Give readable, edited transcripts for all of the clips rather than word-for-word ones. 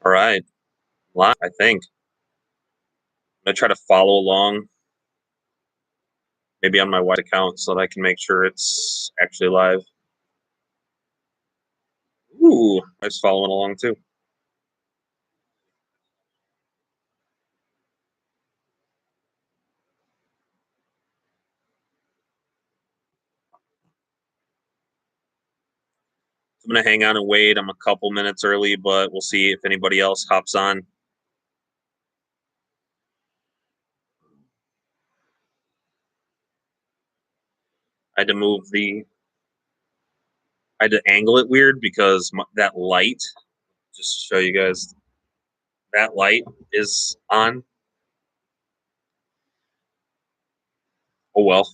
All right, live, I think. I'm gonna try to follow along, maybe on my wife's account, so that I can make sure it's actually live. Ooh, I was following along too. I'm gonna hang on and wait. I'm a couple minutes early, but we'll see if anybody else hops on. I had to move the. I had to angle it weird because that light. Just to show you guys, that light is on. Oh well.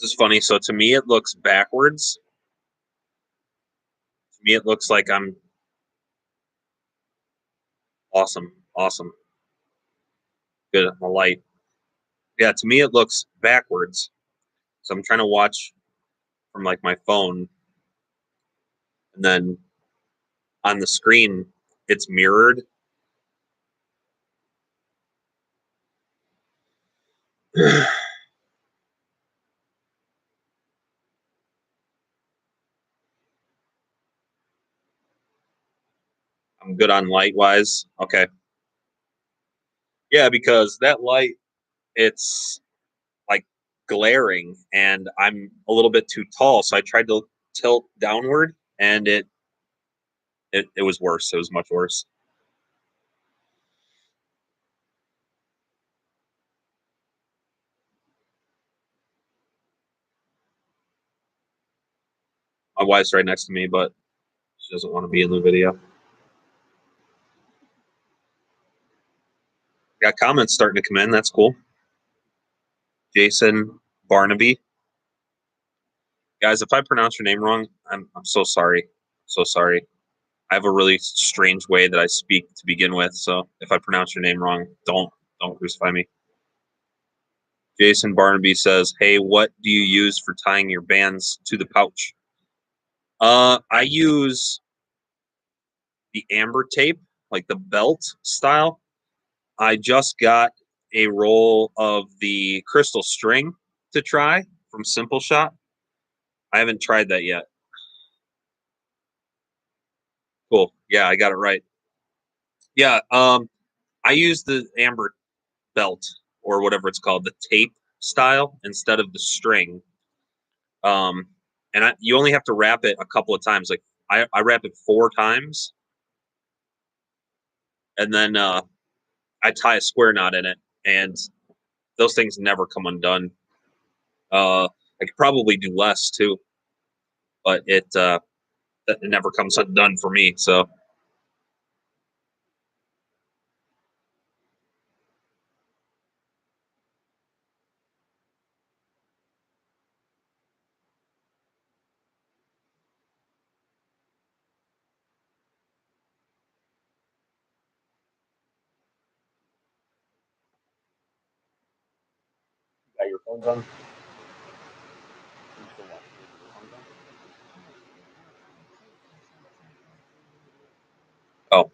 This is funny. So to me, it looks backwards. To me, it looks like I'm awesome. Awesome. Good on the light. Yeah, to me, it looks backwards. So I'm trying to watch from like my phone, and then on the screen, it's mirrored. I'm good on light wise. Okay. Yeah, because that light, it's like glaring, and I'm a little bit too tall. So I tried to tilt downward, and it was worse. It was much worse. My wife's right next to me, but she doesn't want to be in the video. Got comments starting to come in. That's cool. Jason Barnaby. Guys, if I pronounce your name wrong, I'm so sorry. So sorry. I have a really strange way that I speak to begin with, so if I pronounce your name wrong, don't crucify me. Jason Barnaby says, "Hey, what do you use for tying your bands to the pouch?" I use the amber tape, like the belt style. I just got a roll of the crystal string to try from Simple Shot. I haven't tried that yet. Cool. Yeah, I got it right. Yeah, I use the amber belt or whatever it's called, the tape style instead of the string. And you only have to wrap it a couple of times. Like I wrap it 4 times, and then I tie a square knot in it, and those things never come undone. I could probably do less too, but it never comes undone for me. So you got your phones on? Oh,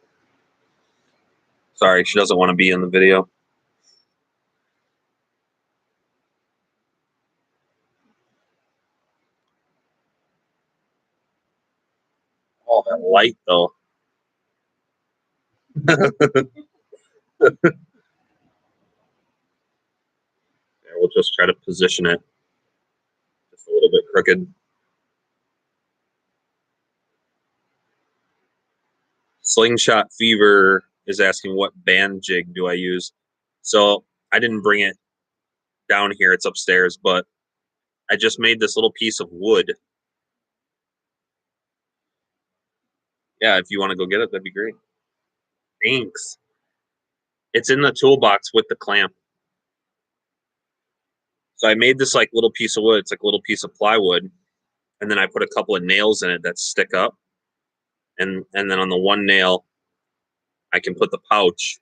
sorry, she doesn't want to be in the video. Oh, that light though. Yeah, we'll just try to position it just a little bit crooked. Slingshot Fever is asking what band jig do I use. So I didn't bring it down here; it's upstairs. But I just made this little piece of wood. Yeah, if you want to go get it, that'd be great. Thanks. It's in the toolbox with the clamp. So I made this like little piece of wood. It's like a little piece of plywood, and then I put a couple of nails in it that stick up, and then on the one nail, I can put the pouch,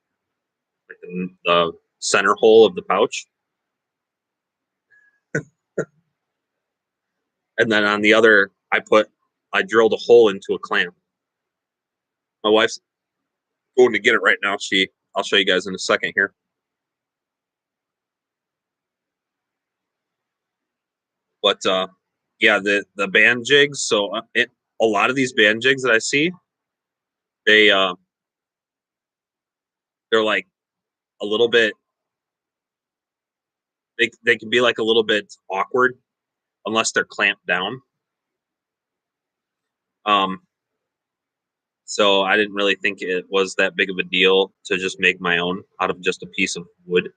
like the center hole of the pouch, and then on the other, I drilled a hole into a clamp. My wife's going to get it right now. I'll show you guys in a second here. But yeah, the band jigs. So a lot of these band jigs that I see, they're like a little bit. They can be like a little bit awkward unless they're clamped down. So I didn't really think it was that big of a deal to just make my own out of just a piece of wood.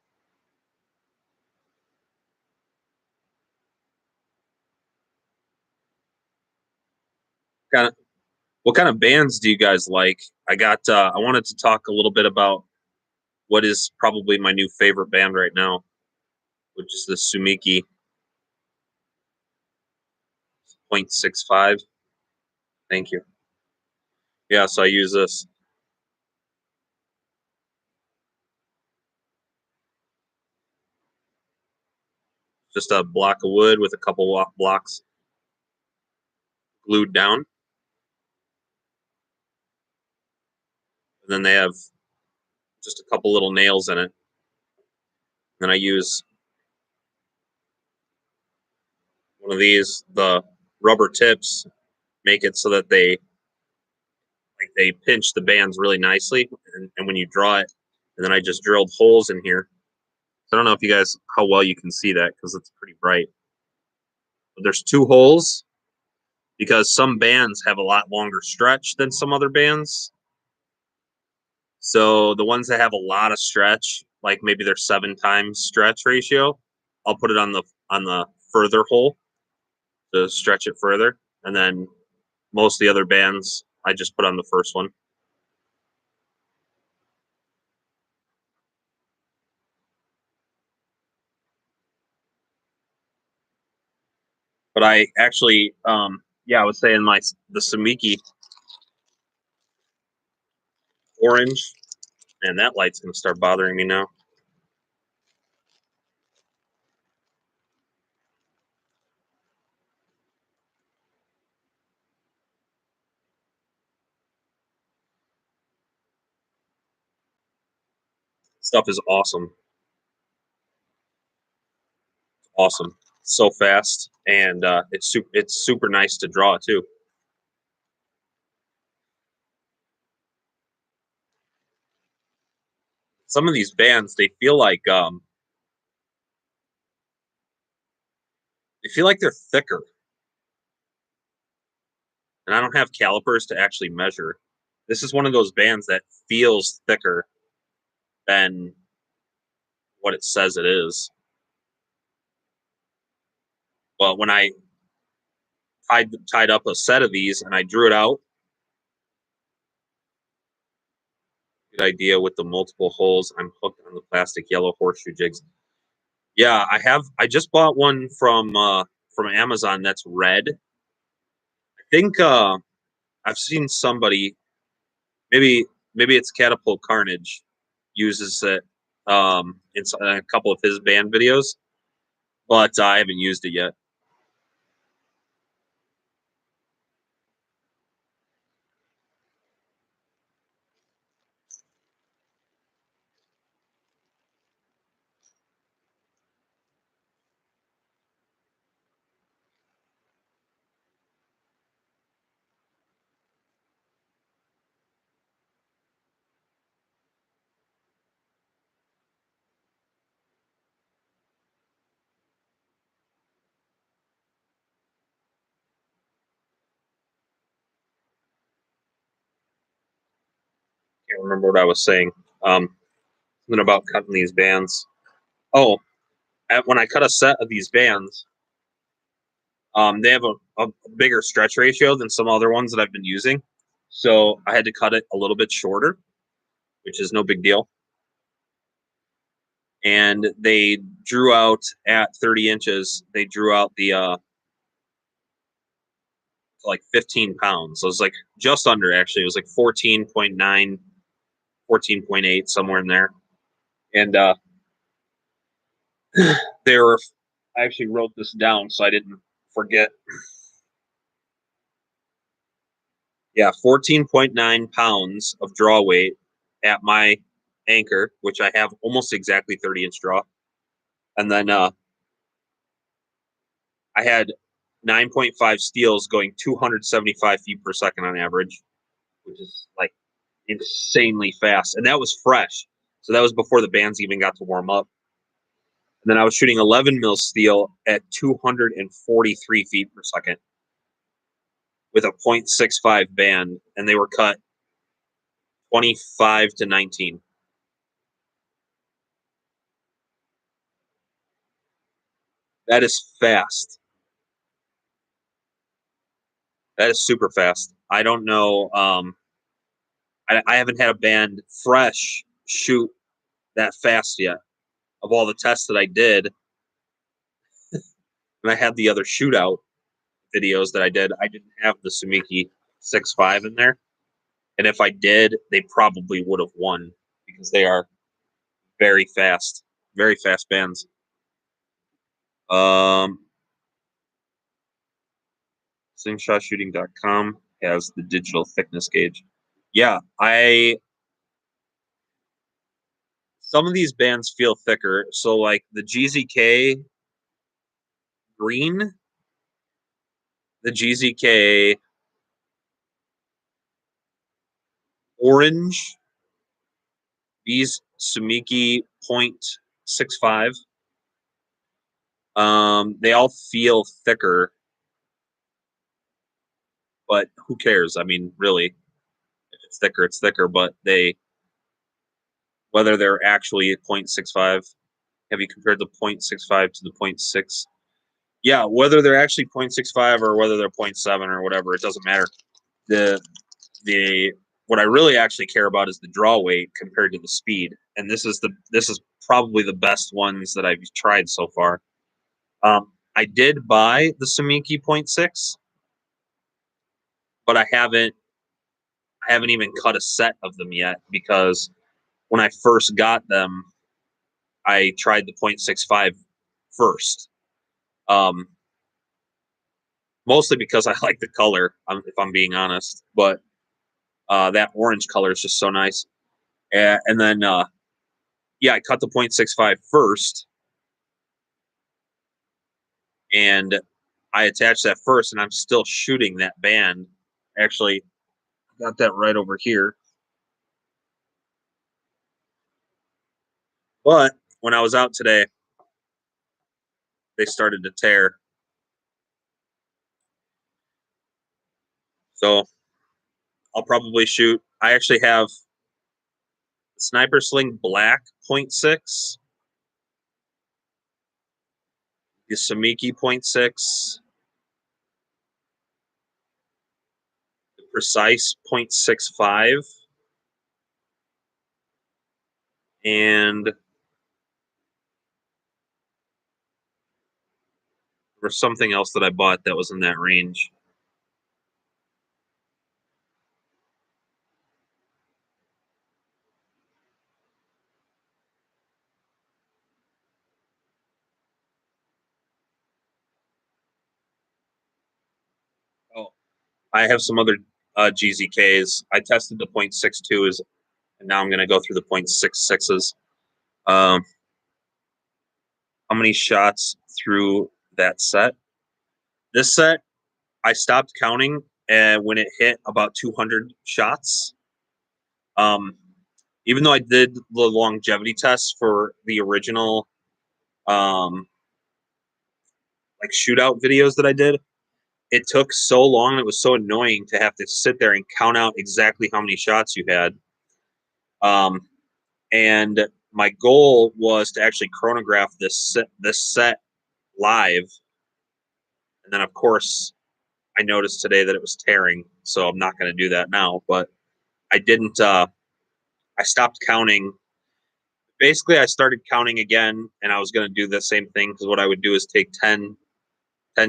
Kind of, what kind of bands do you guys like? I wanted to talk a little bit about what is probably my new favorite band right now, which is the Sumiki 0.65. Thank you. Yeah, so I use this. Just a block of wood with a couple blocks glued down. And then they have just a couple little nails in it. Then I use one of these, the rubber tips make it so that they pinch the bands really nicely, and when you draw it, and then I just drilled holes in here. So I don't know if you guys how well you can see that because it's pretty bright. But there's 2 holes because some bands have a lot longer stretch than some other bands. So the ones that have a lot of stretch, like maybe they're 7 times stretch ratio, I'll put it on the further hole to stretch it further, and then most of the other bands I just put on the first one. But I actually, yeah, I was saying the Samiki orange, and that light's gonna start bothering me now. Stuff is awesome, awesome, so fast, and it's super nice to draw too. Some of these bands, they feel like they're thicker, and I don't have calipers to actually measure. This is one of those bands that feels thicker than what it says it is. But when I tied up a set of these and I drew it out, good idea with the multiple holes. I'm hooked on the plastic yellow horseshoe jigs. Yeah, I have. I just bought one from Amazon that's red. I think I've seen somebody, maybe it's Catapult Carnage, uses it in a couple of his band videos, but I haven't used it yet. Can't remember what I was saying. Something about cutting these bands. Oh, when I cut a set of these bands, they have a bigger stretch ratio than some other ones that I've been using. So I had to cut it a little bit shorter, which is no big deal. And they drew out at 30 inches, they drew out the like 15 pounds. So it was like just under, actually. It was like 14.9, 14.8, somewhere in there. And they were, I actually wrote this down so I didn't forget. Yeah, 14.9 pounds of draw weight at my anchor, which I have almost exactly 30-inch draw. And then I had 9.5 steels going 275 feet per second on average, which is like insanely fast. And that was fresh. So that was before the bands even got to warm up. And then I was shooting 11 mil steel at 243 feet per second with a 0.65 band, and they were cut 25 to 19. That is fast. That is super fast. I don't know. I haven't had a band fresh shoot that fast yet. Of all the tests that I did, and I had the other shootout videos that I didn't have the Sumiki 6.5 in there. And if I did, they probably would have won because they are very fast bands. Slingshotshooting.com has the digital thickness gauge. Yeah, some of these bands feel thicker. So like the GZK green, the GZK orange, these Sumiki 0.65, they all feel thicker, but who cares? I mean, really, if it's thicker, it's thicker, but whether they're actually 0.65, have you compared the 0.65 to the 0.6? Yeah, whether they're actually 0.65 or whether they're 0.7 or whatever, it doesn't matter. The what I really actually care about is the draw weight compared to the speed, and this is probably the best ones that I've tried so far. I did buy the Sumiki 0.6, but I haven't even cut a set of them yet because when I first got them, I tried the 0.65 first. Mostly because I like the color, if I'm being honest. But that orange color is just so nice. And then, yeah, I cut the 0.65 first, and I attached that first, and I'm still shooting that band. Actually, got that right over here. But when I was out today, they started to tear. So I'll probably shoot. I actually have Sniper Sling Black 0.6, the Sumiki 0.6, the Precise 0.65, and or something else that I bought that was in that range. Oh, I have some other GZKs. I tested the 0.62s, and now I'm going to go through the 0.66s. How many shots through that set? This set, I stopped counting when it hit about 200 shots. Even though I did the longevity test for the original like shootout videos that I did, it took so long. It was so annoying to have to sit there and count out exactly how many shots you had. And my goal was to actually chronograph this set live. And then, of course, I noticed today that it was tearing, so I'm not going to do that now. But I didn't. I stopped counting. Basically, I started counting again, and I was going to do the same thing, because what I would do is take 10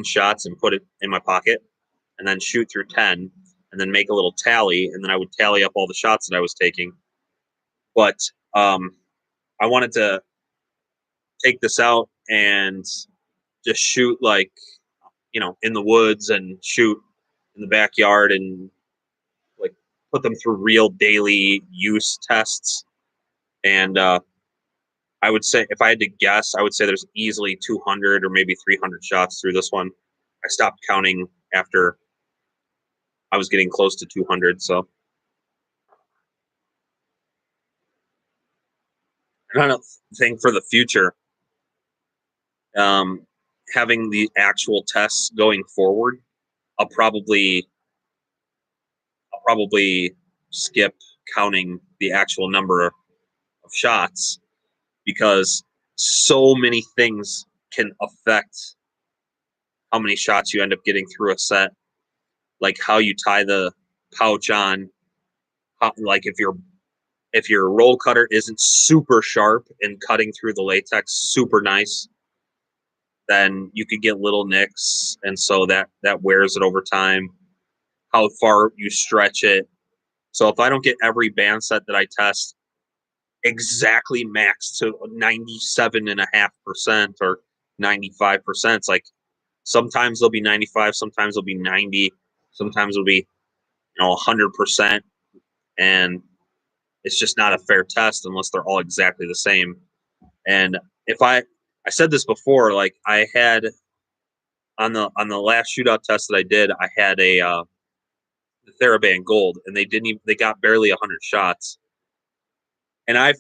shots and put it in my pocket, and then shoot through 10, and then make a little tally, and then I would tally up all the shots that I was taking. But I wanted to take this out and just shoot, like, in the woods, and shoot in the backyard, and like put them through real daily use tests. And I would say, if I had to guess, I would say there's easily 200 or maybe 300 shots through this one. I stopped counting after I was getting close to 200. So I kind of think for the future, um, having the actual tests going forward, I'll probably skip counting the actual number of shots, because so many things can affect how many shots you end up getting through a set, like how you tie the pouch on, like if your roll cutter isn't super sharp and cutting through the latex super nice, then you could get little nicks, and so that wears it over time. How far you stretch it. So if I don't get every band set that I test exactly max to 97.5% or 95%, it's like sometimes they'll be 95, sometimes they'll be 90, sometimes it'll be 100%, and it's just not a fair test unless they're all exactly the same. And if I said this before, like I had on the last shootout test that I did, I had a the TheraBand Gold, and they got barely 100 shots, and I've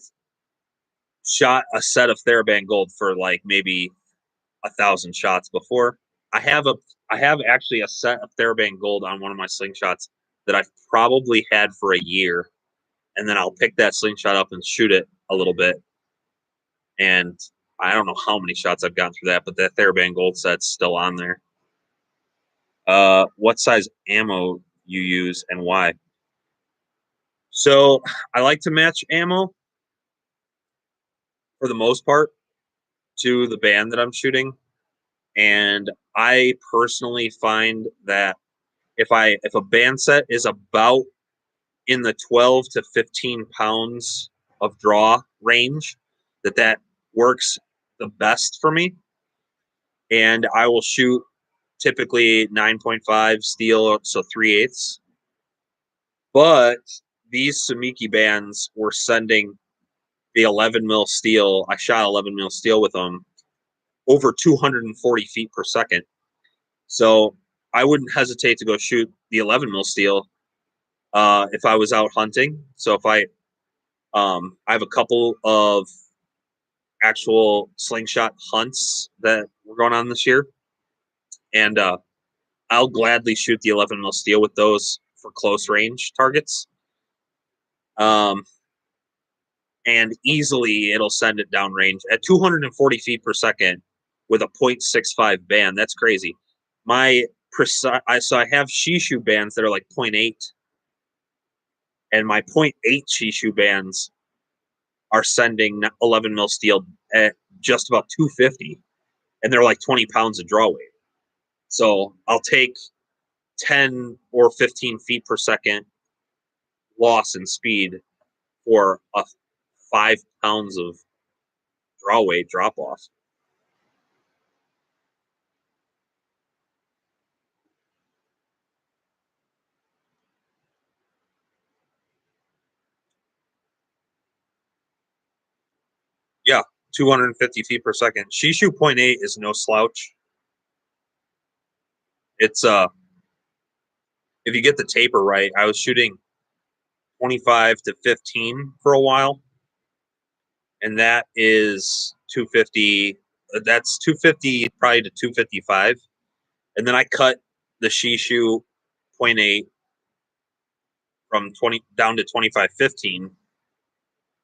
shot a set of TheraBand Gold for like maybe 1,000 shots before. I have a I have actually a set of TheraBand Gold on one of my slingshots that I've probably had for a year, and then I'll pick that slingshot up and shoot it a little bit, and I don't know how many shots I've gotten through that, but that TheraBand Gold set's still on there. What size ammo you use and why? So I like to match ammo for the most part to the band that I'm shooting, and I personally find that if a band set is about in the 12 to 15 pounds of draw range, that works the best for me, and I will shoot typically 9.5 steel, so 3/8. But these Samiki bands were sending the 11 mil steel. I shot 11 mil steel with them over 240 feet per second. So I wouldn't hesitate to go shoot the 11 mil steel if I was out hunting. So if I have a couple of actual slingshot hunts that we're going on this year, and I'll gladly shoot the 11 mil steel with those for close range targets. And easily it'll send it downrange at 240 feet per second with a 0.65 band. That's crazy. So I have Shishu bands that are like 0.8, and my 0.8 Shishu bands are sending 11 mil steel at just about 250, and they're like 20 pounds of draw weight. So I'll take 10 or 15 feet per second loss in speed for a 5 pounds of draw weight drop off. Yeah, 250 feet per second. Shishu 0.8 is no slouch. It's if you get the taper right, I was shooting 25 to 15 for a while, and that is 250. That's 250 probably to 255, and then I cut the Shishu 0.8 from 20 down to 2515,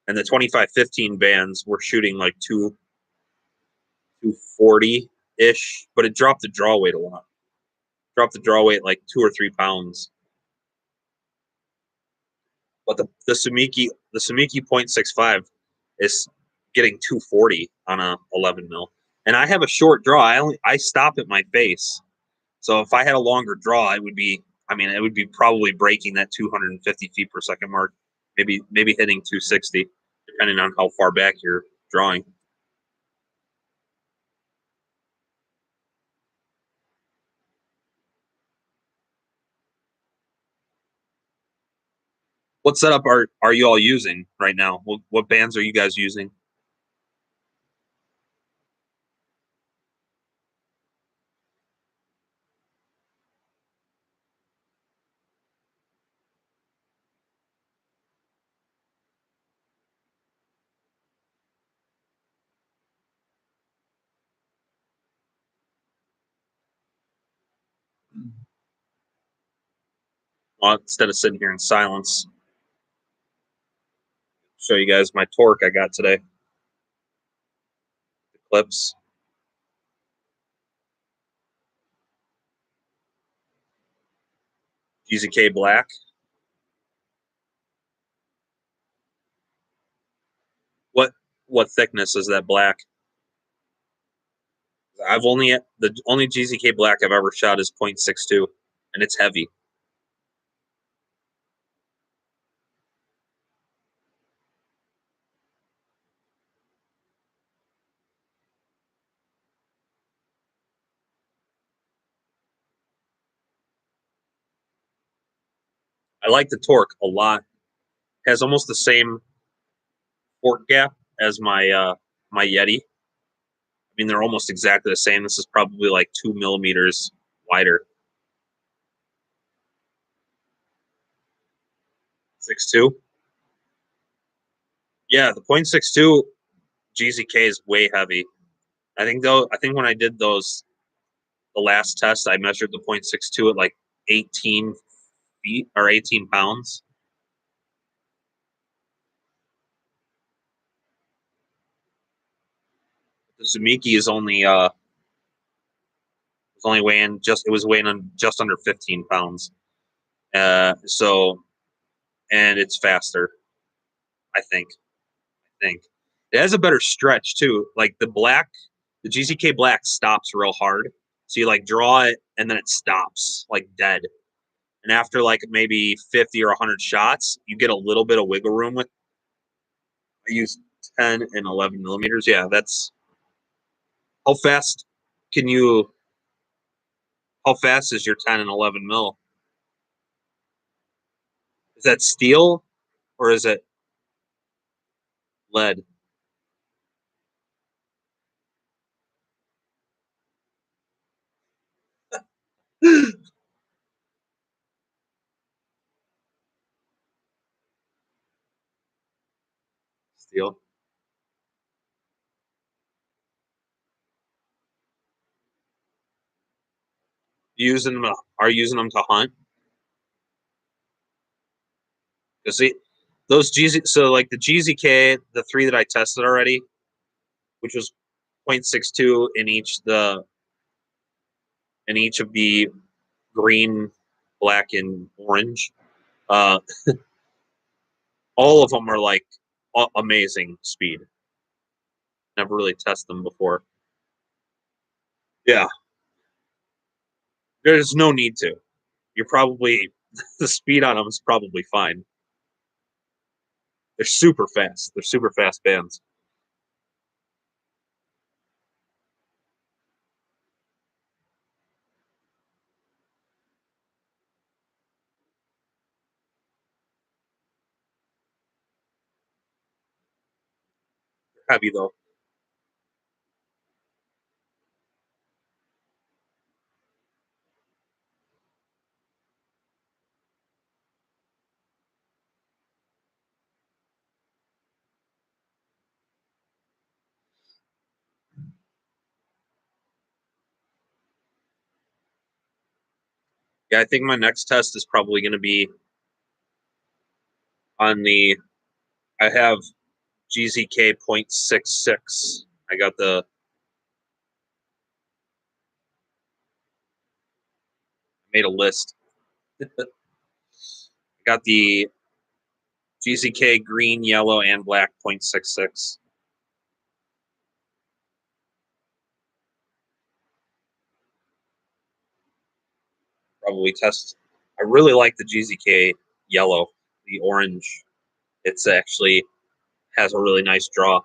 and the 2515 bands were shooting like 240 ish, but it dropped the draw weight a lot. Dropped the draw weight like 2 or 3 pounds. But the Sumiki 0.65 is getting 240 on a 11 mil, and I have a short draw. I stop at my face, so if I had a longer draw, it would be. I mean, it would be probably breaking that 250 feet per second mark, maybe hitting 260, depending on how far back you're drawing. What setup are you all using right now? What bands are you guys using? Well, instead of sitting here in silence, show you guys my torque I got today. The clips. GZK black. What thickness is that black? I've only the only GZK black I've ever shot is 0.62, and it's heavy. I like the torque a lot. Has almost the same fork gap as my Yeti. I mean, they're almost exactly the same. This is probably like 2 millimeters wider. 6.2. Yeah, the 0.62 GZK is way heavy. I think when I did the last test, I measured the 0.62 at like 18 feet or 18 pounds. The Sumiki is only weighing just it was weighing on just under 15 pounds. So and it's faster. I think it has a better stretch too. Like the GZK black stops real hard. So you like draw it and then it stops like dead. And after like maybe 50 or 100 shots, you get a little bit of wiggle room with. I use 10 and 11 millimeters. Yeah, that's how fast can you? How fast is your 10 and 11 mil? Is that steel or is it lead? Steel. Using them are using them to hunt. Cause see, those GZ so like the GZK, the three that I tested already, which was 0.62 in each of the green, black, and orange. Uh, all of them are like amazing speed. Never really tested them before. Yeah, there's no need to. You're probably the speed on them is probably fine. They're super fast. They're super fast bands. They're heavy though. Yeah, I think my next test is probably going to be on the. I have GZK 0.66. I got the made a list. I got the GZK green, yellow, and black 0.66. Probably test. I really like the GZK yellow, the orange. It's actually has a really nice draw.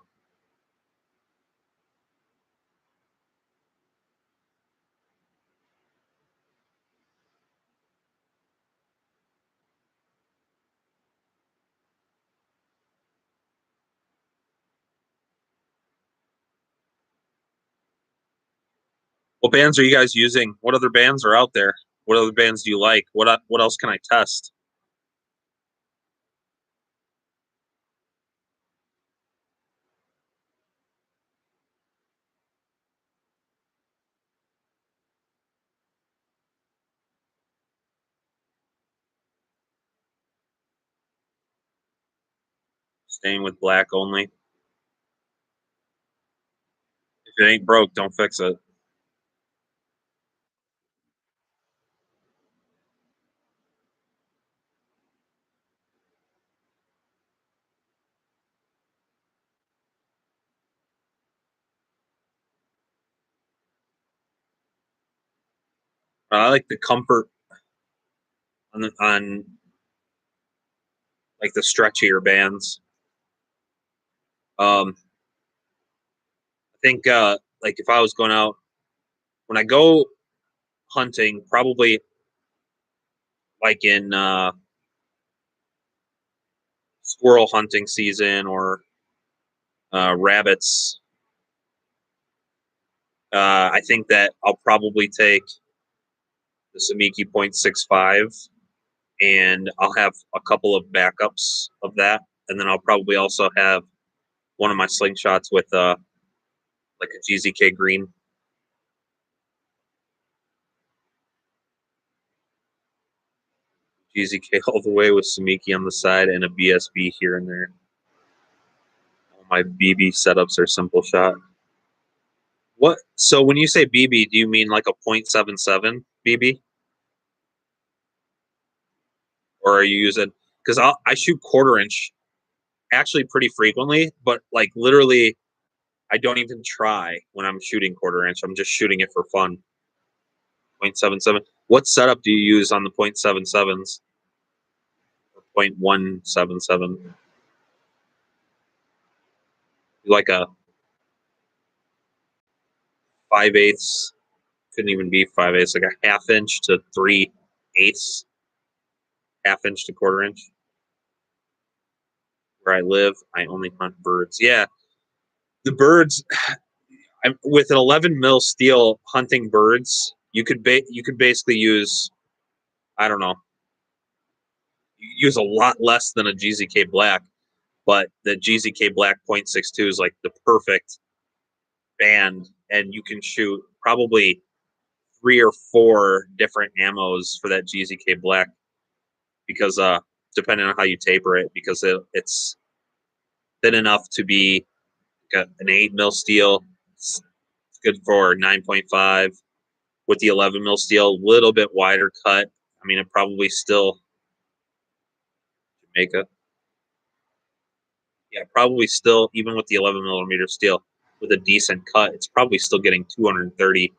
What bands are you guys using? What other bands are out there? What other bands do you like? What else can I test? Staying with black only. If it ain't broke, don't fix it. I like the comfort on like the stretchier bands. I think like if I was going out when I go hunting, probably like in squirrel hunting season or rabbits. I think that I'll probably take the Samiki 0.65 and I'll have a couple of backups of that. And then I'll probably also have one of my slingshots with like a GZK green. GZK all the way with Samiki on the side and a BSB here and there. All my BB setups are simple shot. What? So when you say BB, do you mean like a 0.77 BB? Or are you using, because I shoot quarter inch actually pretty frequently, but like literally I don't even try when I'm shooting quarter inch. I'm just shooting it for fun. 0.77. What setup do you use on the 0.77s? Or 0.177? Like a 5/8, couldn't even be 5/8, like a half inch to 3/8, half inch to quarter inch. Where I live, I only hunt birds. Yeah, the birds. With an 11 mil steel hunting birds, you could basically use, I don't know, use a lot less than a GZK black, but the GZK black 0.62 is like the perfect band, and you can shoot probably 3 or 4 different ammos for that GZK black because depending on how you taper it, because it's thin enough to be an 8 mil steel. It's good for 9.5. With the 11 mil steel, a little bit wider cut. I mean, it probably still Jamaica. Yeah, probably still, even with the 11 millimeter steel, with a decent cut, it's probably still getting 230,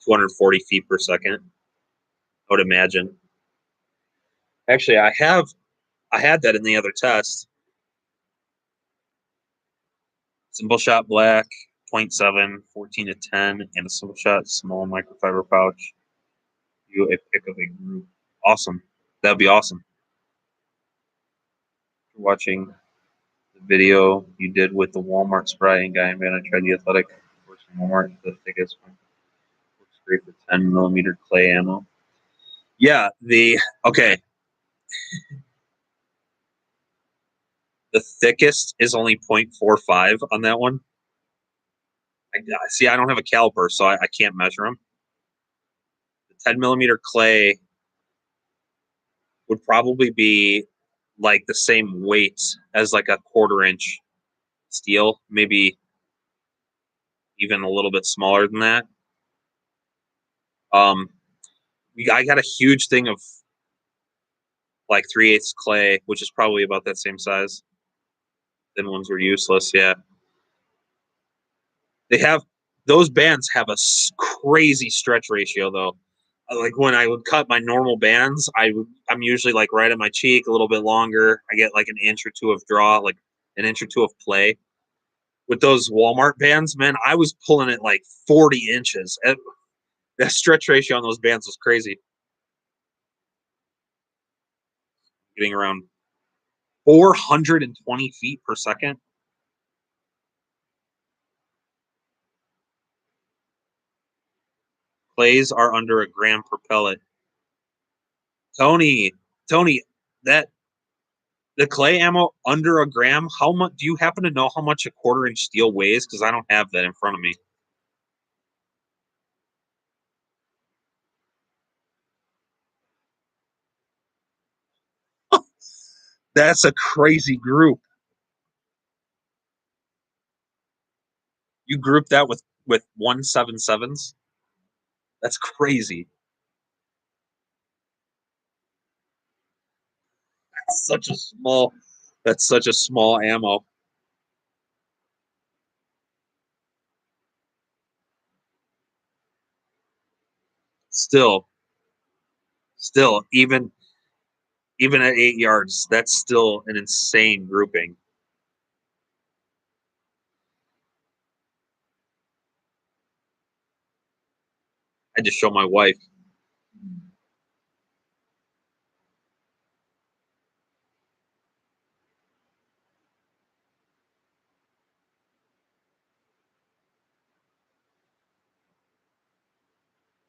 240 feet per second. I would imagine. Actually, I had that in the other test. Simple shot black, 0.7, 14 to 10, and a simple shot small microfiber pouch. You a pick of a group. Awesome. That'd be awesome. For watching the video you did with the Walmart spray guy, man, I tried the athletic works from Walmart, the thickest one. Works great for 10 millimeter clay ammo. Yeah, okay. The thickest is only 0.45 on that one. See, I don't have a caliper, so I can't measure them. The 10 millimeter clay would probably be like the same weight as like a quarter inch steel, maybe even a little bit smaller than that. I got a huge thing of like 3/8 clay, which is probably about that same size. Thin ones were useless. Yeah, they have those bands have a crazy stretch ratio though. Like when I would cut my normal bands, I'm usually like right at my cheek, a little bit longer. I get like an inch or two of draw, like an inch or two of play. With those Walmart bands, man, I was pulling it like 40 inches. That stretch ratio on those bands was crazy. Getting around 420 feet per second. Plays are under a gram per pellet. Tony, Tony, that the clay ammo under a gram. How much? Do you happen to know how much a 1/4 inch steel weighs? Because I don't have that in front of me. That's a crazy group. You group that with 177s. That's crazy. That's such a small. That's such a small ammo. Still, still, even at 8 yards, that's still an insane grouping. I just show my wife.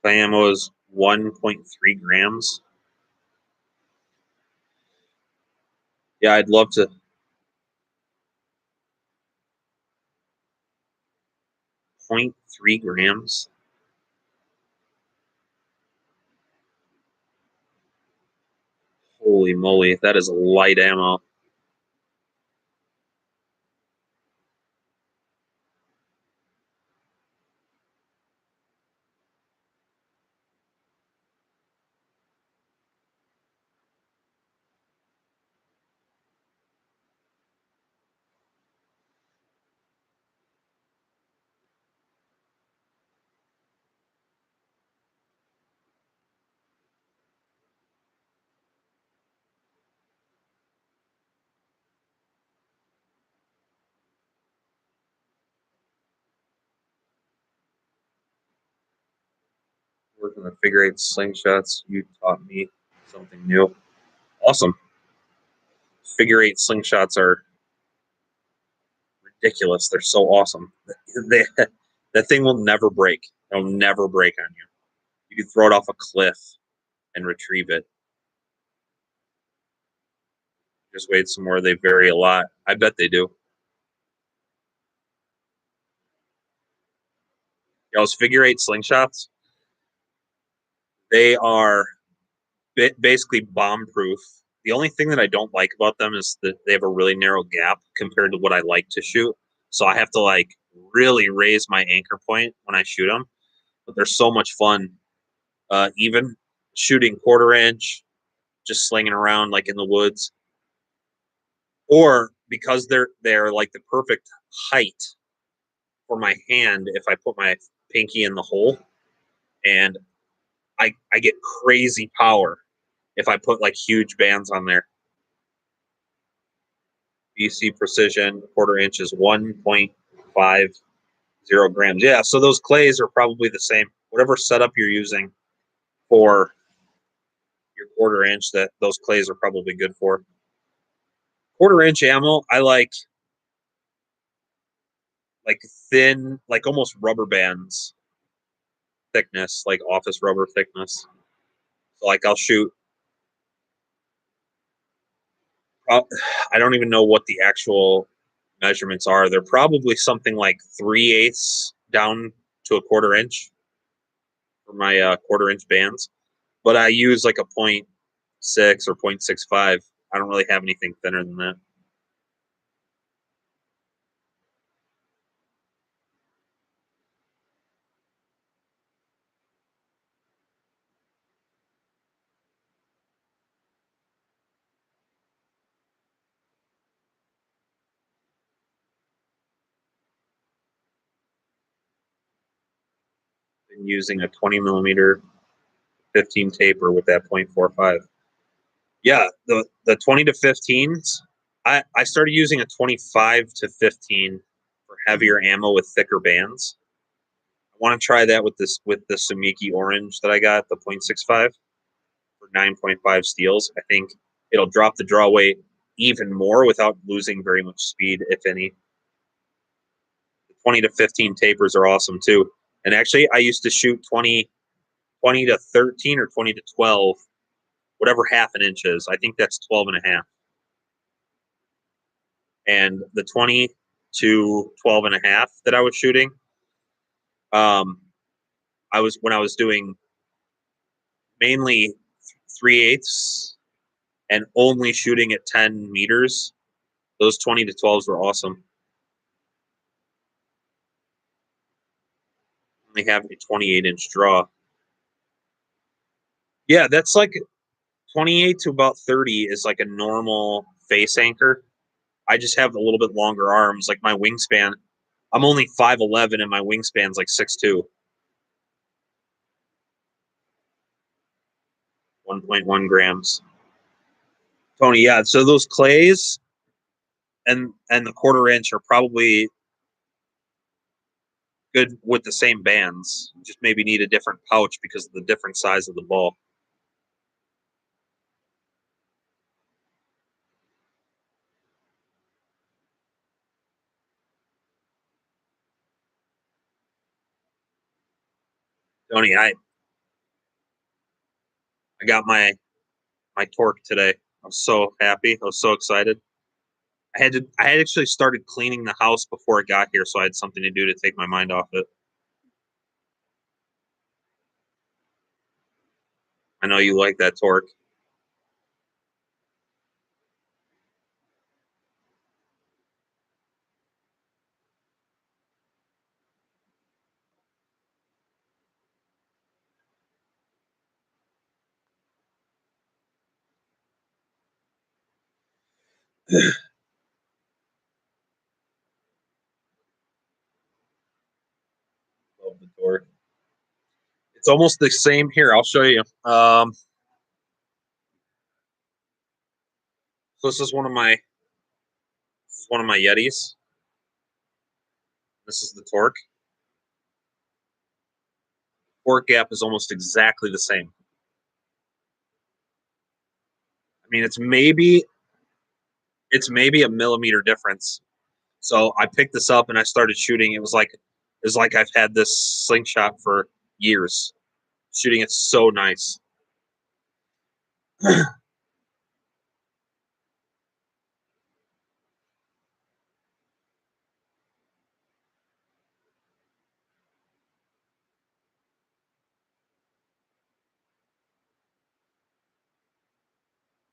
My ammo is 1.3 grams. Yeah, I'd love to. 0.3 grams. Holy moly, that is light ammo. Working the figure eight slingshots, you taught me something new. Awesome. Figure eight slingshots are ridiculous. They're so awesome. They, that thing will never break. It'll never break on you. You can throw it off a cliff and retrieve it. Just wait some more. They vary a lot. I bet they do. Those figure eight slingshots, they are basically bomb proof. The only thing that I don't like about them is that they have a really narrow gap compared to what I like to shoot. So I have to like really raise my anchor point when I shoot them. But they're so much fun. Even shooting 1/4 inch, just slinging around like in the woods, or because they're like the perfect height for my hand. If I put my pinky in the hole, and I get crazy power if I put like huge bands on there. BC precision 1/4 inch is 1.50 grams. Yeah, so those clays are probably the same. Whatever setup you're using for your 1/4 inch, that those clays are probably good for. 1/4 inch ammo, I like thin, like almost rubber bands thickness, like office rubber thickness. So like I'll shoot. I don't even know what the actual measurements are. They're probably something like 3/8 down to a 1/4 inch for my 1/4 inch bands. But I use like a 0.6 or 0.65. I don't really have anything thinner than that. and using a 20 millimeter 15 taper with that 0.45. Yeah, the 20 to 15s. I started using a 25 to 15 for heavier ammo with thicker bands. I want to try that with the Samiki orange that I got, the 0.65 for 9.5 steels. I think it'll drop the draw weight even more without losing very much speed, if any. The 20 to 15 tapers are awesome too. And actually, I used to shoot 20 to 13 or 20 to 12, whatever half an inch is. I think that's 12 and a half. And the 20 to 12 and a half that I was shooting, when I was doing mainly 3/8 and only shooting at 10 meters, those 20 to 12s were awesome. They have a 28-inch draw. Yeah, that's like 28 to about 30 is like a normal face anchor. I just have a little bit longer arms. Like my wingspan, I'm only 5'11" and my wingspan's like 6'2". 1.1 grams. Tony, yeah. So those clays and the 1/4 inch are probably good with the same bands. Just maybe need a different pouch because of the different size of the ball. Tony, I got my torque today. I was so happy. I was so excited. I had actually started cleaning the house before it got here, so I had something to do to take my mind off it. I know you like that torque. Love the torque. It's almost the same here. I'll show you. So this is one of my Yetis. This is the torque. Torque gap is almost exactly the same. I mean, it's maybe a millimeter difference. So I picked this up and I started shooting. It was like I've had this slingshot for years. Shooting it so nice.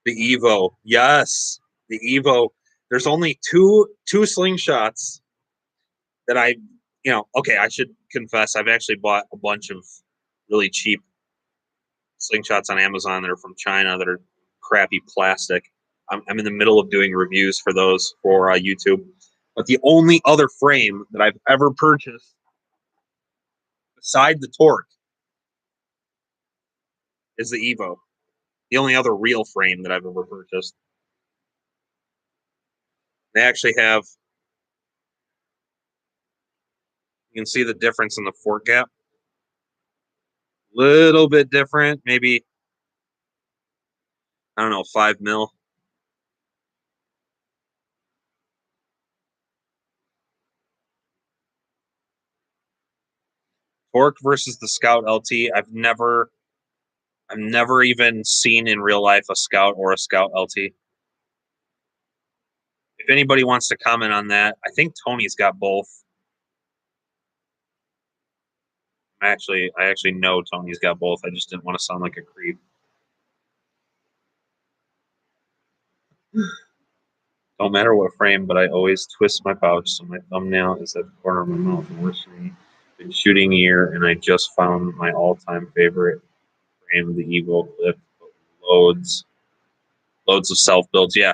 The Evo, yes, the Evo. There's only two slingshots that okay, I should confess, I've actually bought a bunch of really cheap slingshots on Amazon that are from China that are crappy plastic. I'm in the middle of doing reviews for those for YouTube. But the only other frame that I've ever purchased beside the torque is the Evo. The only other real frame that I've ever purchased. They actually have, you can see the difference in the fork gap. Little bit different, maybe, I don't know, 5 mil. Torque versus the Scout LT. I've never even seen in real life a Scout or a Scout LT. If anybody wants to comment on that, I think Tony's got both. I actually know Tony's got both. I just didn't want to sound like a creep. Don't matter what frame, but I always twist my pouch so my thumbnail is at the corner of my mouth. It works for me. Been shooting a year, and I just found my all-time favorite frame, the Evo Clip. Loads of self-builds. Yeah,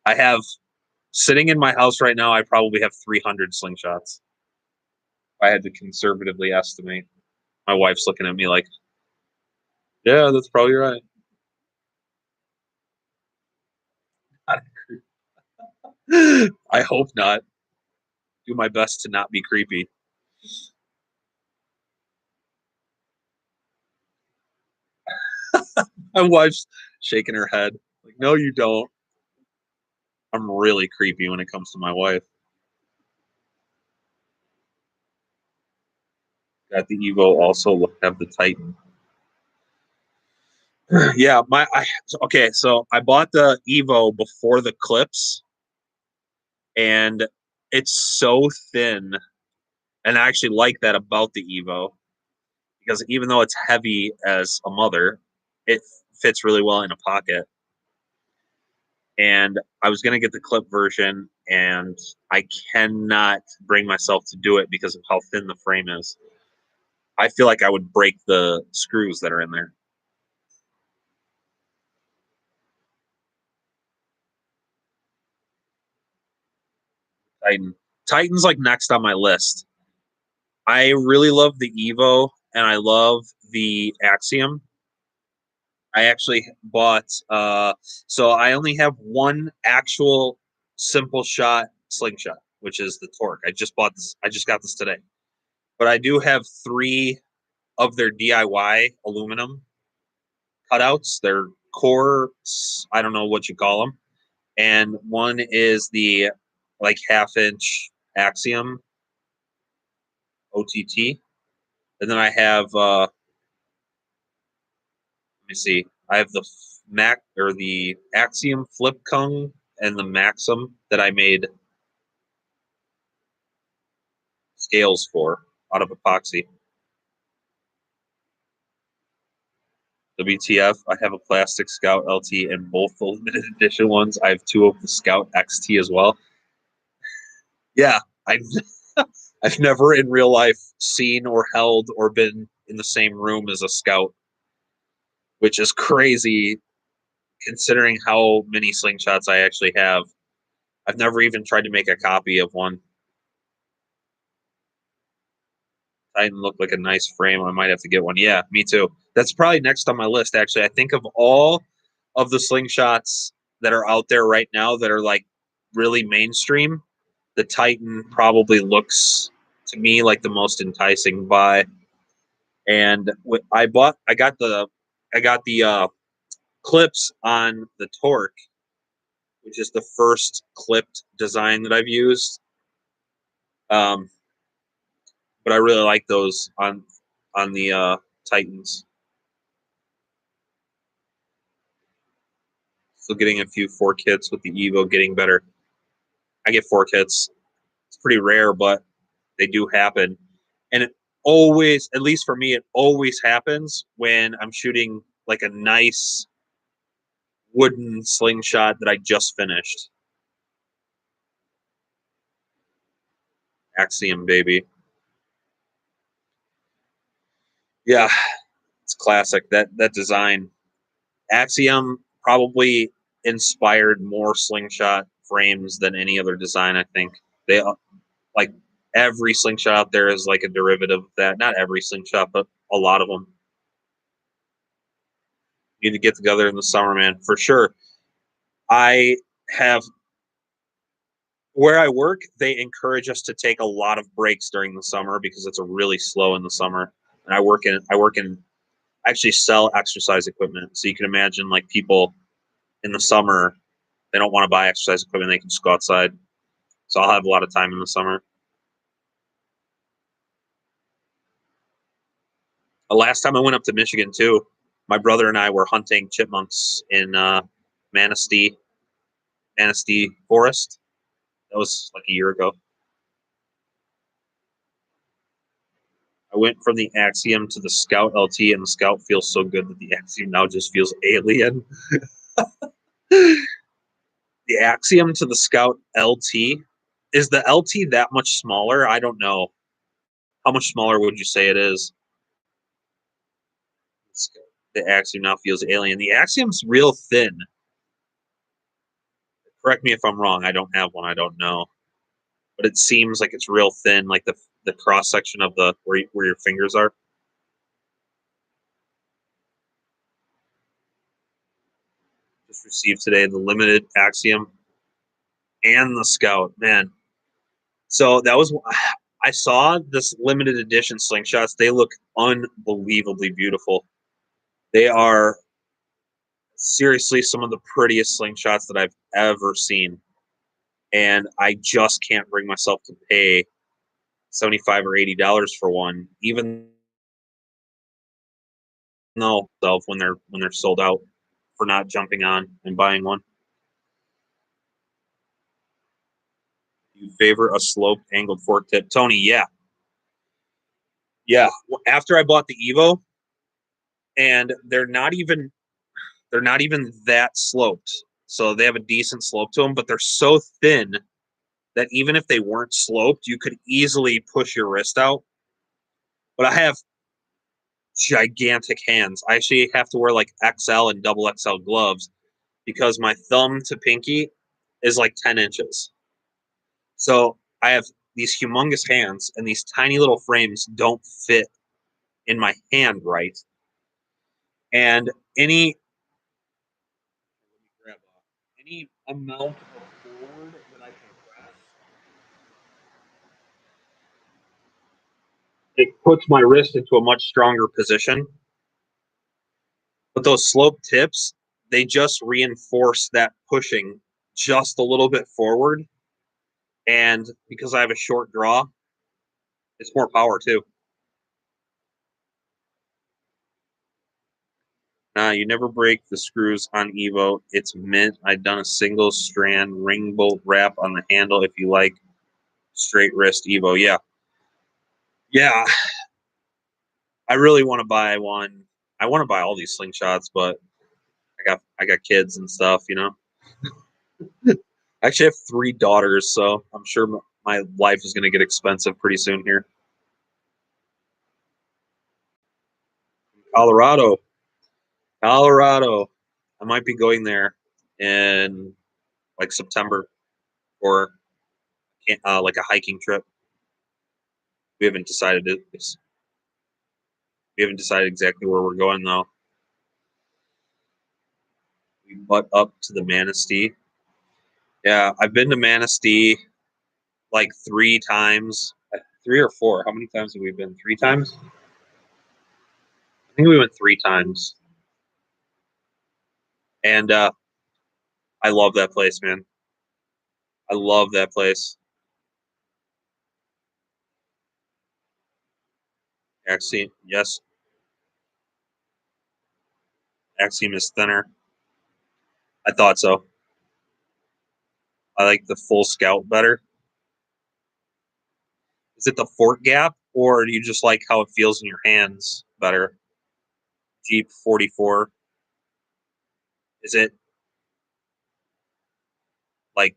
I have sitting in my house right now. I probably have 300 slingshots. I had to conservatively estimate. My wife's looking at me like, yeah, that's probably right. I hope not. Do my best to not be creepy. My wife's shaking her head. Like, no, you don't. I'm really creepy when it comes to my wife. Got the Evo, also have the Titan. Yeah, okay, so I bought the Evo before the clips, and it's so thin. And I actually like that about the Evo, because even though it's heavy as a mother, it fits really well in a pocket. And I was going to get the clip version, and I cannot bring myself to do it because of how thin the frame is. I feel like I would break the screws that are in there. Titan. Titan's like next on my list. I really love the Evo and I love the Axiom. I actually bought so I only have one actual simple shot slingshot, which is the Torque. I just got this today. But I do have 3 of their DIY aluminum cutouts. They're core, I don't know what you call them. And one is the like half-inch Axiom OTT. And then I have let me see. I have the Mac or the Axiom Flip Kung and the Maxim that I made scales for out of epoxy. WTF, I have a plastic Scout LT and both the limited edition ones. I have 2 of the Scout XT as well. Yeah, I've I've never in real life seen or held or been in the same room as a Scout, which is crazy considering how many slingshots I actually have. I've never even tried to make a copy of one. Titan looked like a nice frame. I might have to get one. Yeah, me too. That's probably next on my list, actually. I think of all of the slingshots that are out there right now that are like really mainstream, the Titan probably looks to me like the most enticing buy. And I got the clips on the Torque, which is the first clipped design that I've used. Um, but I really like those on the Titans. Still getting a few 4 kits with the Evo, getting better. I get 4 kits. It's pretty rare, but they do happen. And it always, at least for me, it always happens when I'm shooting like a nice wooden slingshot that I just finished. Axiom, baby. Yeah, it's classic. That design. Axiom probably inspired more slingshot frames than any other design, I think. They like every slingshot out there is like a derivative of that. Not every slingshot, but a lot of them. You need to get together in the summer, man, for sure. I have where I work, they encourage us to take a lot of breaks during the summer because it's a really slow in the summer. And I actually sell exercise equipment. So you can imagine like people in the summer, they don't want to buy exercise equipment, they can just go outside. So I'll have a lot of time in the summer. The last time I went up to Michigan too, my brother and I were hunting chipmunks in Manistee, Manistee Forest. That was like a year ago. I went from the Axiom to the Scout LT, and the Scout feels so good that the Axiom now just feels alien. The Axiom to the Scout LT, is the LT that much smaller? I don't know. How much smaller would you say it is? The Axiom now feels alien. The Axiom's real thin. Correct me if I'm wrong. I don't have one. I don't know. But it seems like it's real thin. Like the cross section of the where your fingers are. Just received today the limited Axiom and the Scout. Man, so that was I saw this limited edition Slingshots. They look unbelievably beautiful. They are seriously some of the prettiest Slingshots that I've ever seen. And I just can't bring myself to pay $75 or $80 for one, even though when they're sold out, for not jumping on and buying one. You favor a sloped angled fork tip, Tony? Yeah, yeah. After I bought the Evo, and they're not even that sloped, so they have a decent slope to them, but they're so thin that even if they weren't sloped, you could easily push your wrist out. But I have gigantic hands. I actually have to wear like XL and double XL gloves because my thumb to pinky is like 10 inches. So I have these humongous hands, and these tiny little frames don't fit in my hand right. And any amount of forward that I can press, it puts my wrist into a much stronger position. But those slope tips, they just reinforce that pushing just a little bit forward. And because I have a short draw, it's more power too. You never break the screws on Evo. It's mint. I've done a single strand ring bolt wrap on the handle if you like straight wrist Evo. Yeah. Yeah. I really want to buy one. I want to buy all these Slingshots, but I got kids and stuff, you know. I actually have 3 daughters, so I'm sure my life is going to get expensive pretty soon here. Colorado. Colorado. I might be going there in like September or like a hiking trip. We haven't decided it. We haven't decided exactly where we're going though. We butt up to the Manistee. Yeah, I've been to Manistee like 3 times, 3 or 4. How many times have we been? 3 times? I think we went 3 times. And I love that place, man. I love that place. Axiom, yes, Axiom is thinner. I thought so. I like the full Scout better. Is it the fork gap, or do you just like how it feels in your hands better? Jeep 44. Is it like,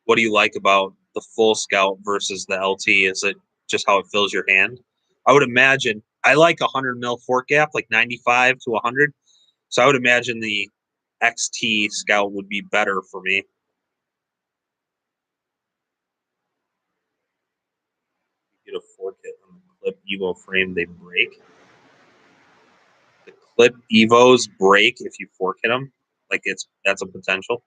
what do you like about the full Scout versus the LT? Is it just how it fills your hand? I would imagine I like 100 mil fork gap, like 95 to 100. So I would imagine the XT Scout would be better for me. You get a fork hit on the Clip Evo frame, they break. The Clip Evos break if you fork hit them. Like that's a potential.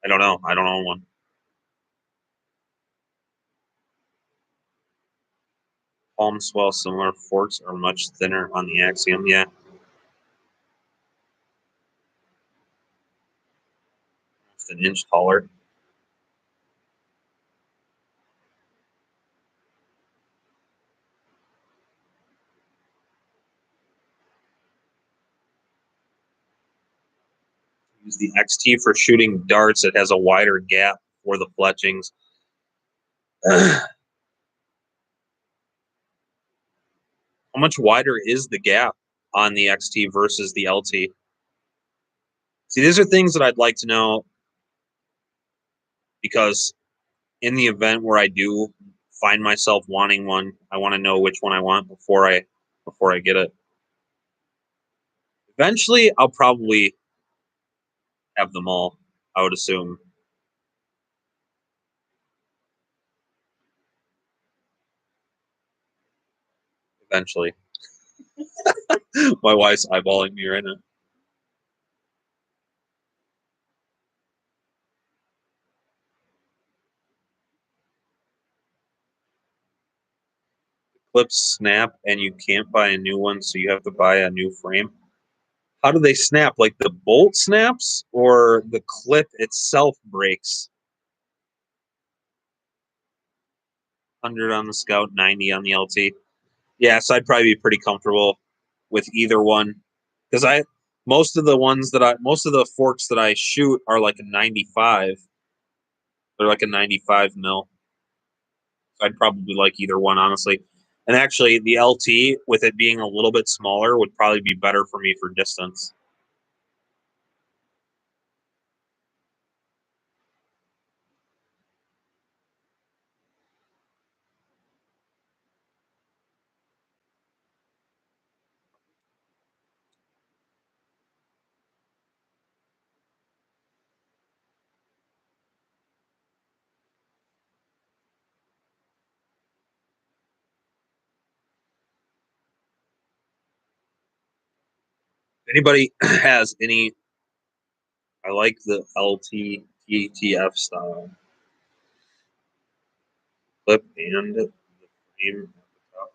I don't know. I don't own one. Palm swell similar. Forks are much thinner on the Axiom. Yeah. Just an inch taller. Use the XT for shooting darts. It has a wider gap for the fletchings. How much wider is the gap on the XT versus the LT? See, these are things that I'd like to know, because in the event where I do find myself wanting one, I want to know which one I want before I get it. Eventually, I'll probably have them all, I would assume. Eventually. My wife's eyeballing me right now. Clips snap and you can't buy a new one, so you have to buy a new frame. How do they snap? Like the bolt snaps or the clip itself breaks? 100 on the Scout, 90 on the LT. Yeah, so I'd probably be pretty comfortable with either one because most of the forks that I shoot are like a 95. They're like a 95 mil. So I'd probably like either one, honestly. And actually, the LT, with it being a little bit smaller, would probably be better for me for distance. Anybody has any? I like the LT TTF style clip and the frame at the top.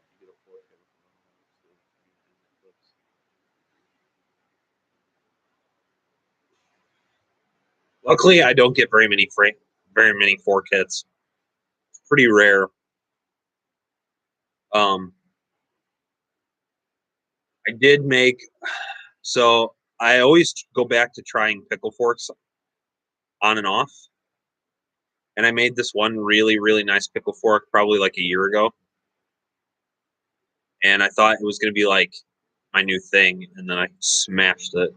Luckily, I don't get very many fork hits. It's pretty rare. Um, I did make so I always go back to trying pickle forks on and off. And I made this one really, really nice pickle fork probably like a year ago. And I thought it was going to be like my new thing. And then I smashed it.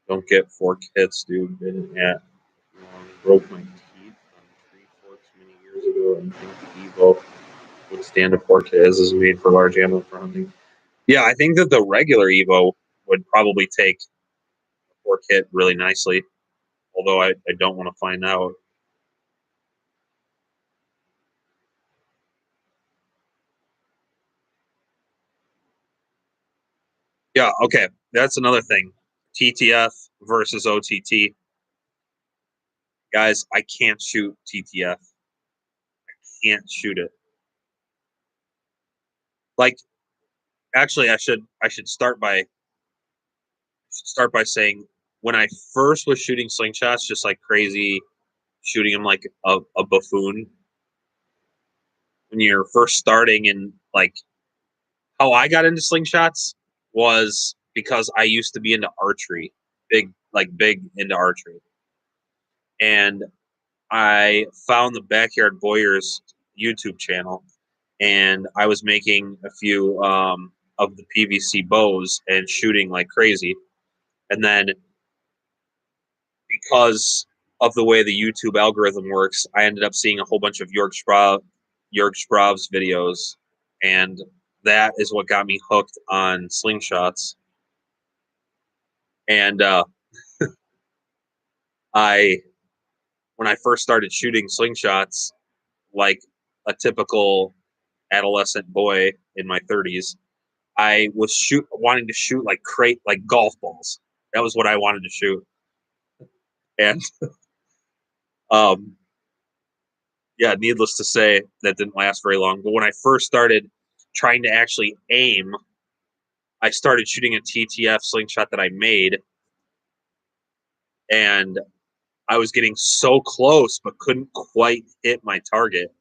Don't get fork hits, dude. Yeah. Broke my teeth on tree forks many years ago. And think the Evo would stand a fork hit as is made for large ammo for hunting. Yeah, I think that the regular Evo would probably take a fork hit really nicely. Although I don't want to find out. Yeah, okay. That's another thing. TTF versus OTT. Guys, I can't shoot TTF. Can't shoot it. Like, actually, I should start by saying when I first was shooting slingshots, just like crazy, shooting them like a buffoon. When you're first starting, and like how I got into slingshots was because I used to be into archery, big into archery, and I found the Backyard Boyers YouTube channel, and I was making a few of the PVC bows and shooting like crazy. And then because of the way the YouTube algorithm works, I ended up seeing a whole bunch of Jörg Sprav's videos, and that is what got me hooked on slingshots. And I, when I first started shooting slingshots, like a typical adolescent boy in my 30s, I was wanting to shoot like golf balls. That was what I wanted to shoot. And um, yeah, needless to say, that didn't last very long. But when I first started trying to actually aim, I started shooting a TTF slingshot that I made, and I was getting so close, but couldn't quite hit my target.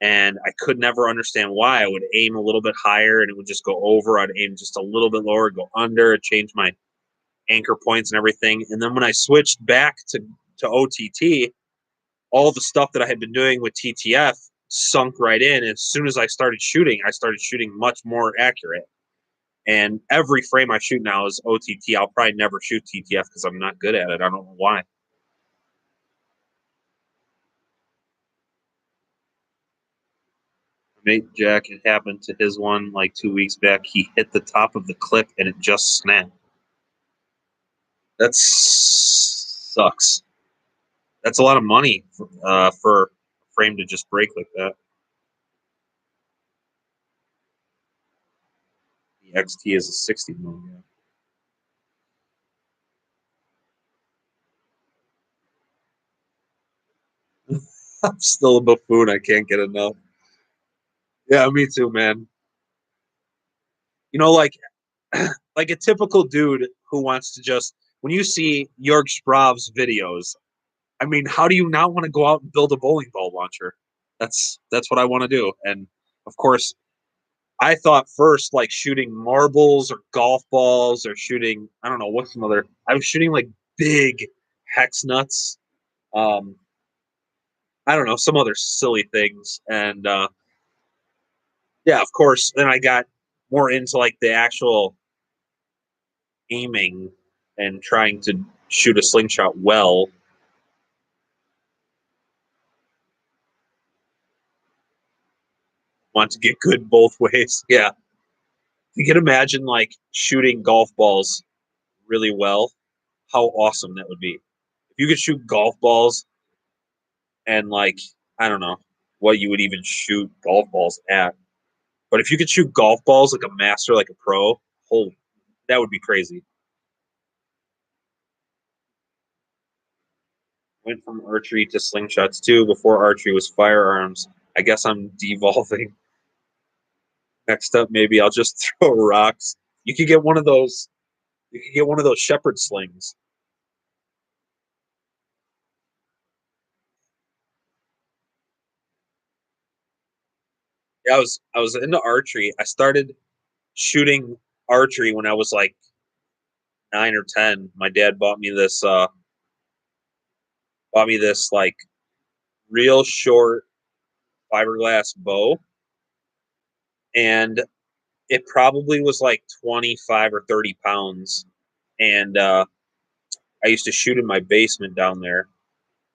And I could never understand why. I would aim a little bit higher and it would just go over. I'd aim just a little bit lower, go under, change my anchor points and everything. And then when I switched back to OTT, all the stuff that I had been doing with TTF sunk right in. As soon as I started shooting much more accurate. And every frame I shoot now is OTT. I'll probably never shoot TTF because I'm not good at it. I don't know why. Mate Jack, it happened to his one like 2 weeks back. He hit the top of the clip and it just snapped. That sucks. That's a lot of money for a frame to just break like that. The XT is a 60 millimeter. I'm still a buffoon. I can't get enough. Yeah, me too, man. You know, like a typical dude who wants to just when you see Jörg Sprav's videos, I mean, how do you not want to go out and build a bowling ball launcher? That's what I want to do. And of course, I thought first like shooting marbles or golf balls or shooting I don't know what's some other. I was shooting like big hex nuts. Um, I don't know some other silly things, and yeah, of course. Then I got more into like the actual aiming and trying to shoot a slingshot well. Want to get good both ways. Yeah, you can imagine like shooting golf balls really well. How awesome that would be if you could shoot golf balls and like I don't know what you would even shoot golf balls at, but if you could shoot golf balls like a master, like a pro, holy, that would be crazy. Went from archery to slingshots too. Before archery was firearms. I guess I'm devolving. Next up, maybe I'll just throw rocks. You could get one of those. You could get one of those shepherd slings. Yeah, I was into archery. I started shooting archery when I was like 9 or 10. My dad bought me this like real short fiberglass bow, and it probably was like 25 or 30 pounds. And I used to shoot in my basement down there.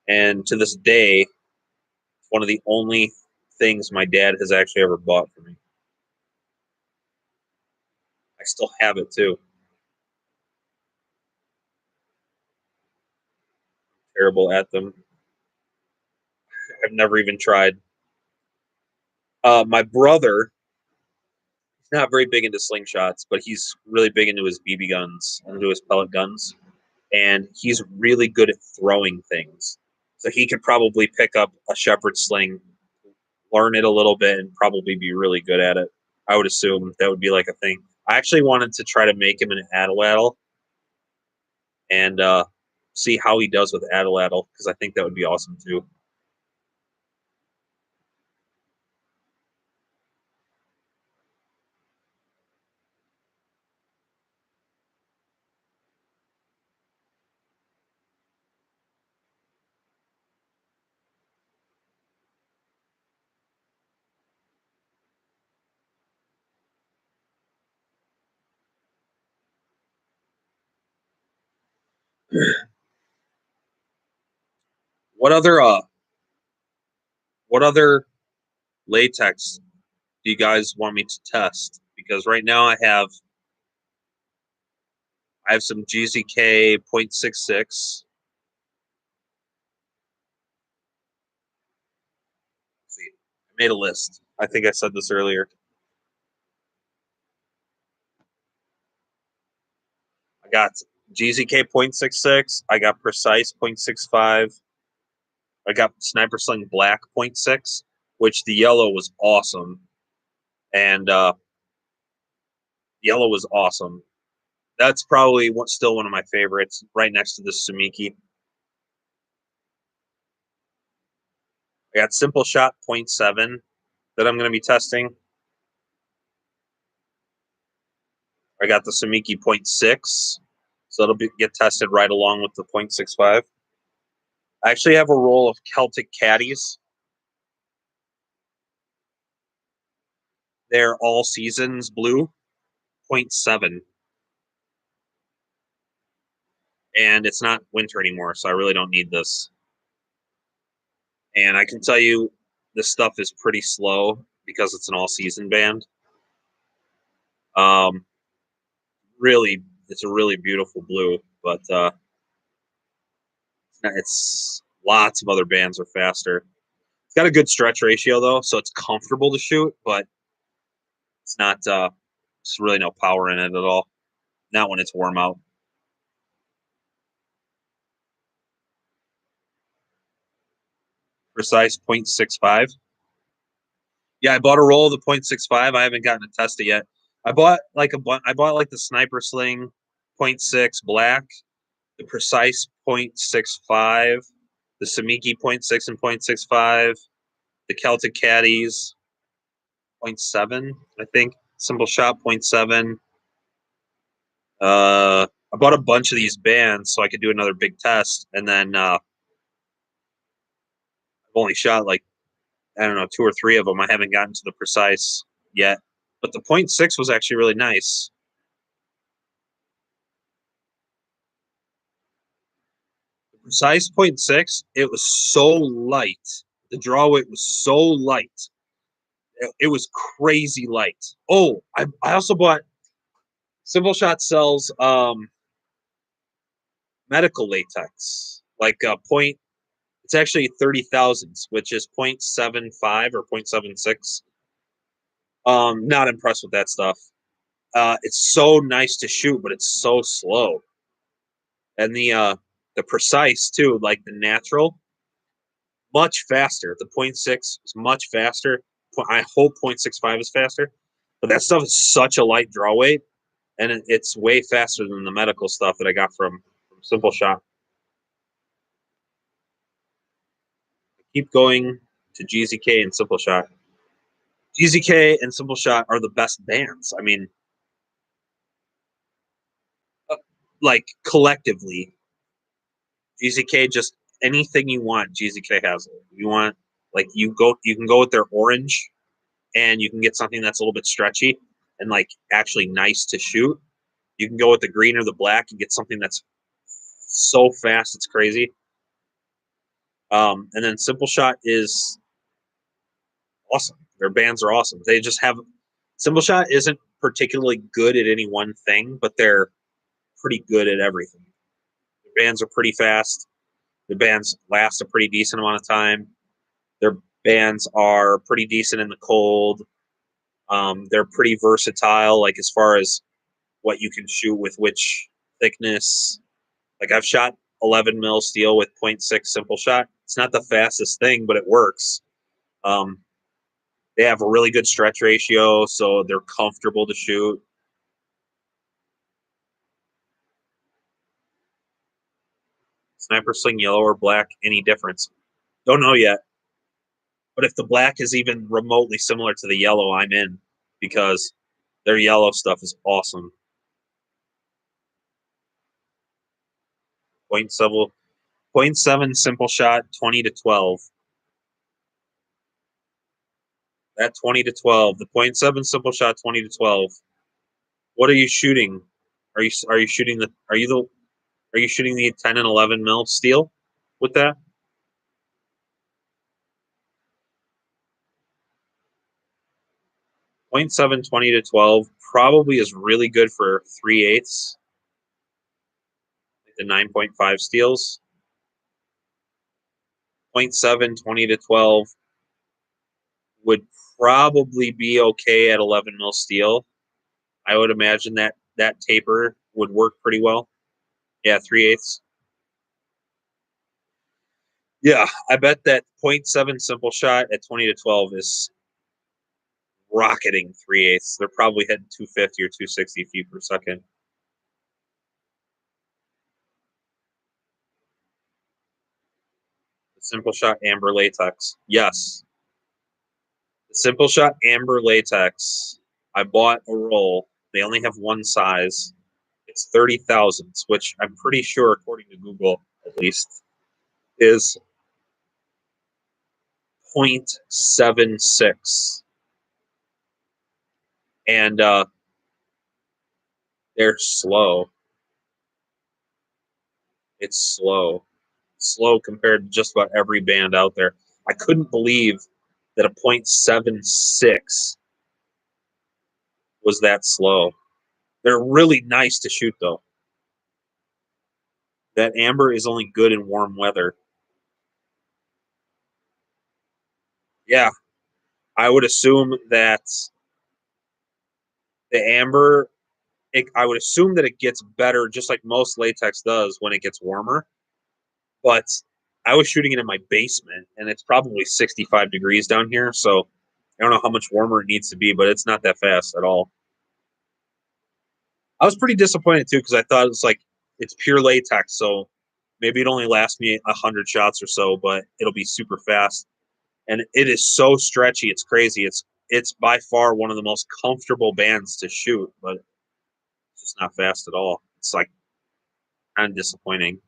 And to this day, it's one of the only things my dad has actually ever bought for me. I still have it too. Terrible at them. I've never even tried. My brother, he's not very big into slingshots, but he's really big into his BB guns and into his pellet guns. And he's really good at throwing things. So he could probably pick up a shepherd sling, learn it a little bit, and probably be really good at it. I would assume that would be like a thing. I actually wanted to try to make him an atlatl and see how he does with atlatl because I think that would be awesome too. What other what other latex do you guys want me to test? Because right now I have some GZK .66. See, I made a list. I think I said this earlier. I got GZK .66. I got Precise .65. I got Sniper Sling Black .6, which the yellow was awesome. And yellow was awesome. That's probably still one of my favorites, right next to the Sumiki. I got Simple Shot .7 that I'm going to be testing. I got the Sumiki .6, so it'll get tested right along with the .65. I actually have a roll of Celtic Caddies. They're all seasons blue .7, and it's not winter anymore, so I really don't need this. And I can tell you, this stuff is pretty slow because it's an all-season band. Um, really, it's a really beautiful blue, but it's lots of other bands are faster. It's got a good stretch ratio though, so it's comfortable to shoot, but it's not. There's really no power in it at all. Not when it's warm out. Precise 0.65. Yeah, I bought a roll of the 0.65. I haven't gotten to test it yet. I bought like the Sniper Sling 0.6 black, the Precise 0.65, the Samiki 0.6 and 0.65, the Celtic Caddies 0.7, I think. Simple Shot 0.7. I bought a bunch of these bands so I could do another big test, and then I've only shot like, I don't know, 2 or 3 of them. I haven't gotten to the Precise yet, but the 0.6 was actually really nice. The Precise 0.6, it was so light. The draw weight was so light. It was crazy light. Oh, I also bought Simple Shot sells medical latex, like point. It's actually 30 thousandths, which is 0.75 or 0.76. Not impressed with that stuff. It's so nice to shoot, but it's so slow. And the Precise too, like the natural, much faster. The 0.6 is much faster. I hope 0.65 is faster, but that stuff is such a light draw weight, and it's way faster than the medical stuff that I got from Simple Shot. Keep going to GZK and Simple Shot. GZK and Simple Shot are the best bands. I mean, like collectively, GZK, just anything you want, GZK has it. You want, like, you can go with their orange, and you can get something that's a little bit stretchy and like actually nice to shoot. You can go with the green or the black and get something that's so fast it's crazy. And then Simple Shot is awesome. Their bands are awesome. They just have Simple Shot isn't particularly good at any one thing, but they're pretty good at everything. Their bands are pretty fast. The bands last a pretty decent amount of time. Their bands are pretty decent in the cold. They're pretty versatile, like as far as what you can shoot with which thickness. Like I've shot 11 mil steel with 0.6 Simple Shot. It's not the fastest thing, but it works. Um, they have a really good stretch ratio, so they're comfortable to shoot. Sniper Sling yellow or black, any difference? Don't know yet. But if the black is even remotely similar to the yellow, I'm in, because their yellow stuff is awesome. 0.7 Simple Shot, 20 to 12. That 20 to 12. The 0.7 Simple Shot, 20 to 12. What are you shooting? Are you shooting the are you shooting the 10 and 11 mil steel with that? 0.7 20 to 12 probably is really good for 3/8, like the 9.5 steels. 0.7 20 to 12 would probably be okay at 11 mil steel. I would imagine that that taper would work pretty well. Yeah, 3/8. Yeah, I bet that 0.7 Simple Shot at 20 to 12 is rocketing 3/8. They're probably hitting 250 or 260 feet per second. The Simple Shot Amber Latex. Yes. The Simple Shot Amber Latex. I bought a roll. They only have one size. It's 30 thousandths, which I'm pretty sure, according to Google at least, is 0.76. And they're slow. It's slow. Slow compared to just about every band out there. I couldn't believe that a 0.76 was that slow. They're really nice to shoot, though. That amber is only good in warm weather. Yeah, I would assume that The amber, I would assume that it gets better, just like most latex does when it gets warmer. But I was shooting it in my basement, and it's probably 65 degrees down here. So I don't know how much warmer it needs to be, but it's not that fast at all. I was pretty disappointed too because I thought it was like it's pure latex, so maybe it only lasts me 100 shots or so, but it'll be super fast. And it is so stretchy, it's crazy. It's by far one of the most comfortable bands to shoot, but it's just not fast at all. It's like kind of disappointing.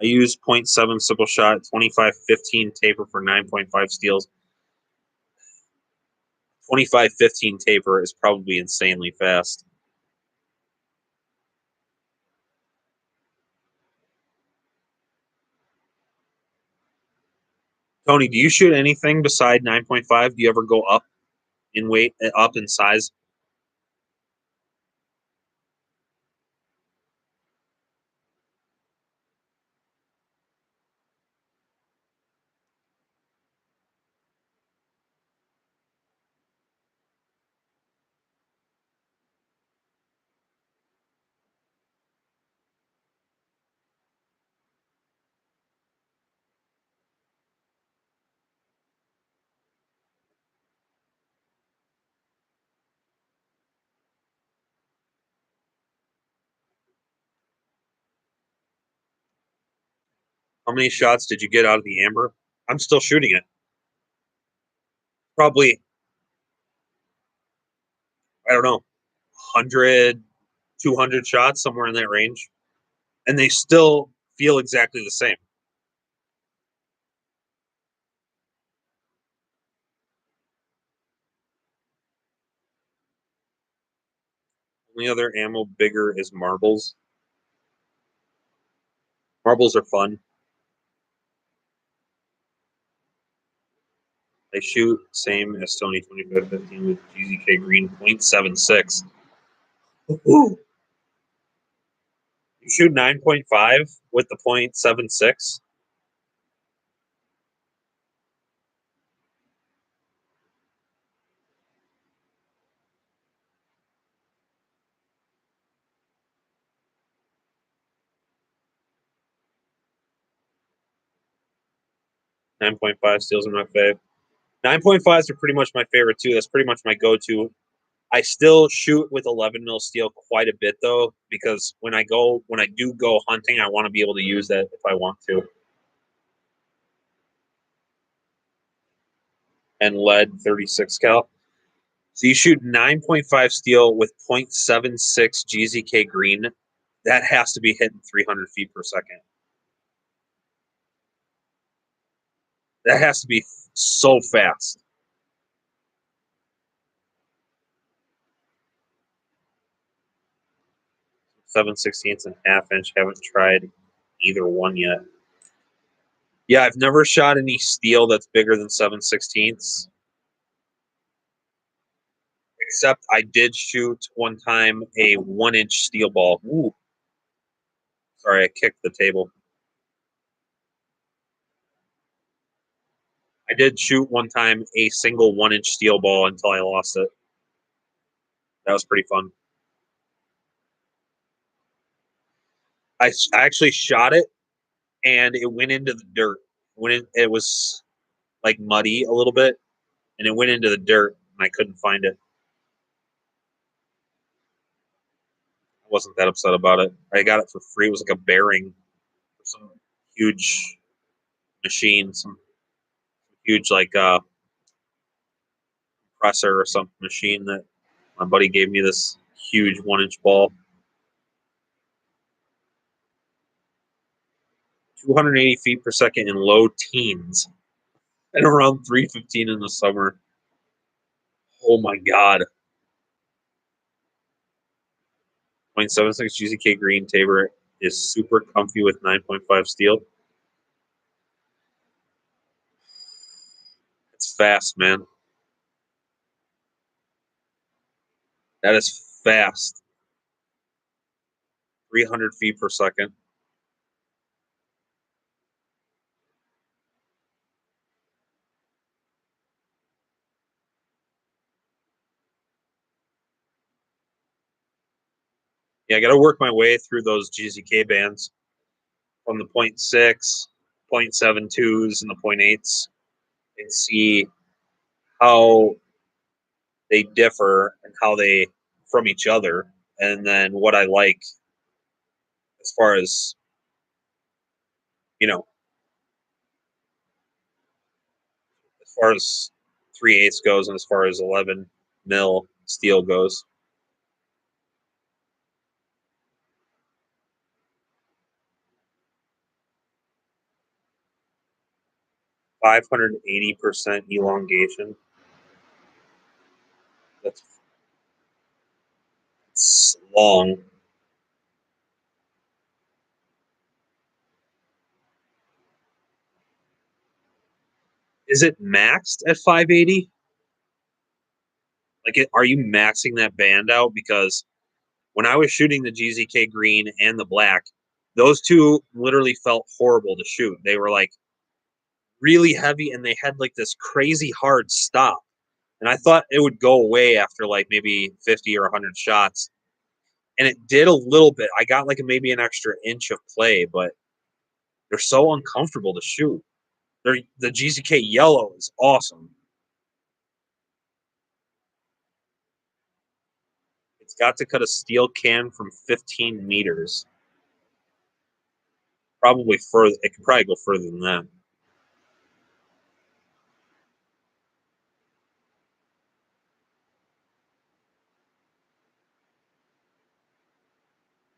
I use .7 simple shot, 25-15 taper for 9.5 steals. 25-15 taper is probably insanely fast. Tony, do you shoot anything beside 9.5? Do you ever go up in weight, up in size? How many shots did you get out of the amber? I'm still shooting it. Probably, I don't know, 100, 200 shots, somewhere in that range. And they still feel exactly the same. Only other ammo bigger is marbles. Marbles are fun. They shoot same as Tony 25-15 with GZK green .76. Ooh. You shoot 9.5 with the .76. 9.5 steals are my fave. 9.5s are pretty much my favorite too. That's pretty much my go-to. I still shoot with 11 mil steel quite a bit though, because when I do go hunting, I want to be able to use that if I want to. And lead 36 cal. So you shoot 9.5 steel with .76 GZK green. That has to be hitting 300 feet per second. That has to be so fast. 7/16 and half inch. Haven't tried either one yet. Yeah, I've never shot any steel that's bigger than 7/16. Except I did shoot one time a 1 inch steel ball. Ooh, sorry, I kicked the table. I did shoot one time a single 1 inch steel ball until I lost it. That was pretty fun. I actually shot it and it went into the dirt. It was like muddy a little bit, and it went into the dirt, and I couldn't find it. I wasn't that upset about it. I got it for free. It was like a bearing for some huge machine, some huge like compressor or some machine that my buddy gave me this huge 1 inch ball. 280 feet per second in low teens and around 315 in the summer. Oh my god. .76 GZK green Tabor is super comfy with 9.5 steel. It's fast, man. That is fast. 300 feet per second. Yeah, I got to work my way through those GZK bands from the 0.6, 0.72s, and the 0.8s and see how they differ and how they from each other, and then what I like as far as you know, as far as 3/8 goes, and as far as 11 mil steel goes. 580% elongation. That's long. Is it maxed at 580? Like, are you maxing that band out? Because when I was shooting the GZK green and the black, those two literally felt horrible to shoot. They were like really heavy and they had like this crazy hard stop. And I thought it would go away after like maybe 50 or 100 shots. And it did a little bit. I got like maybe an extra inch of play, but they're so uncomfortable to shoot. The GZK yellow is awesome. It's got to cut a steel can from 15 meters. Probably further. It could probably go further than that.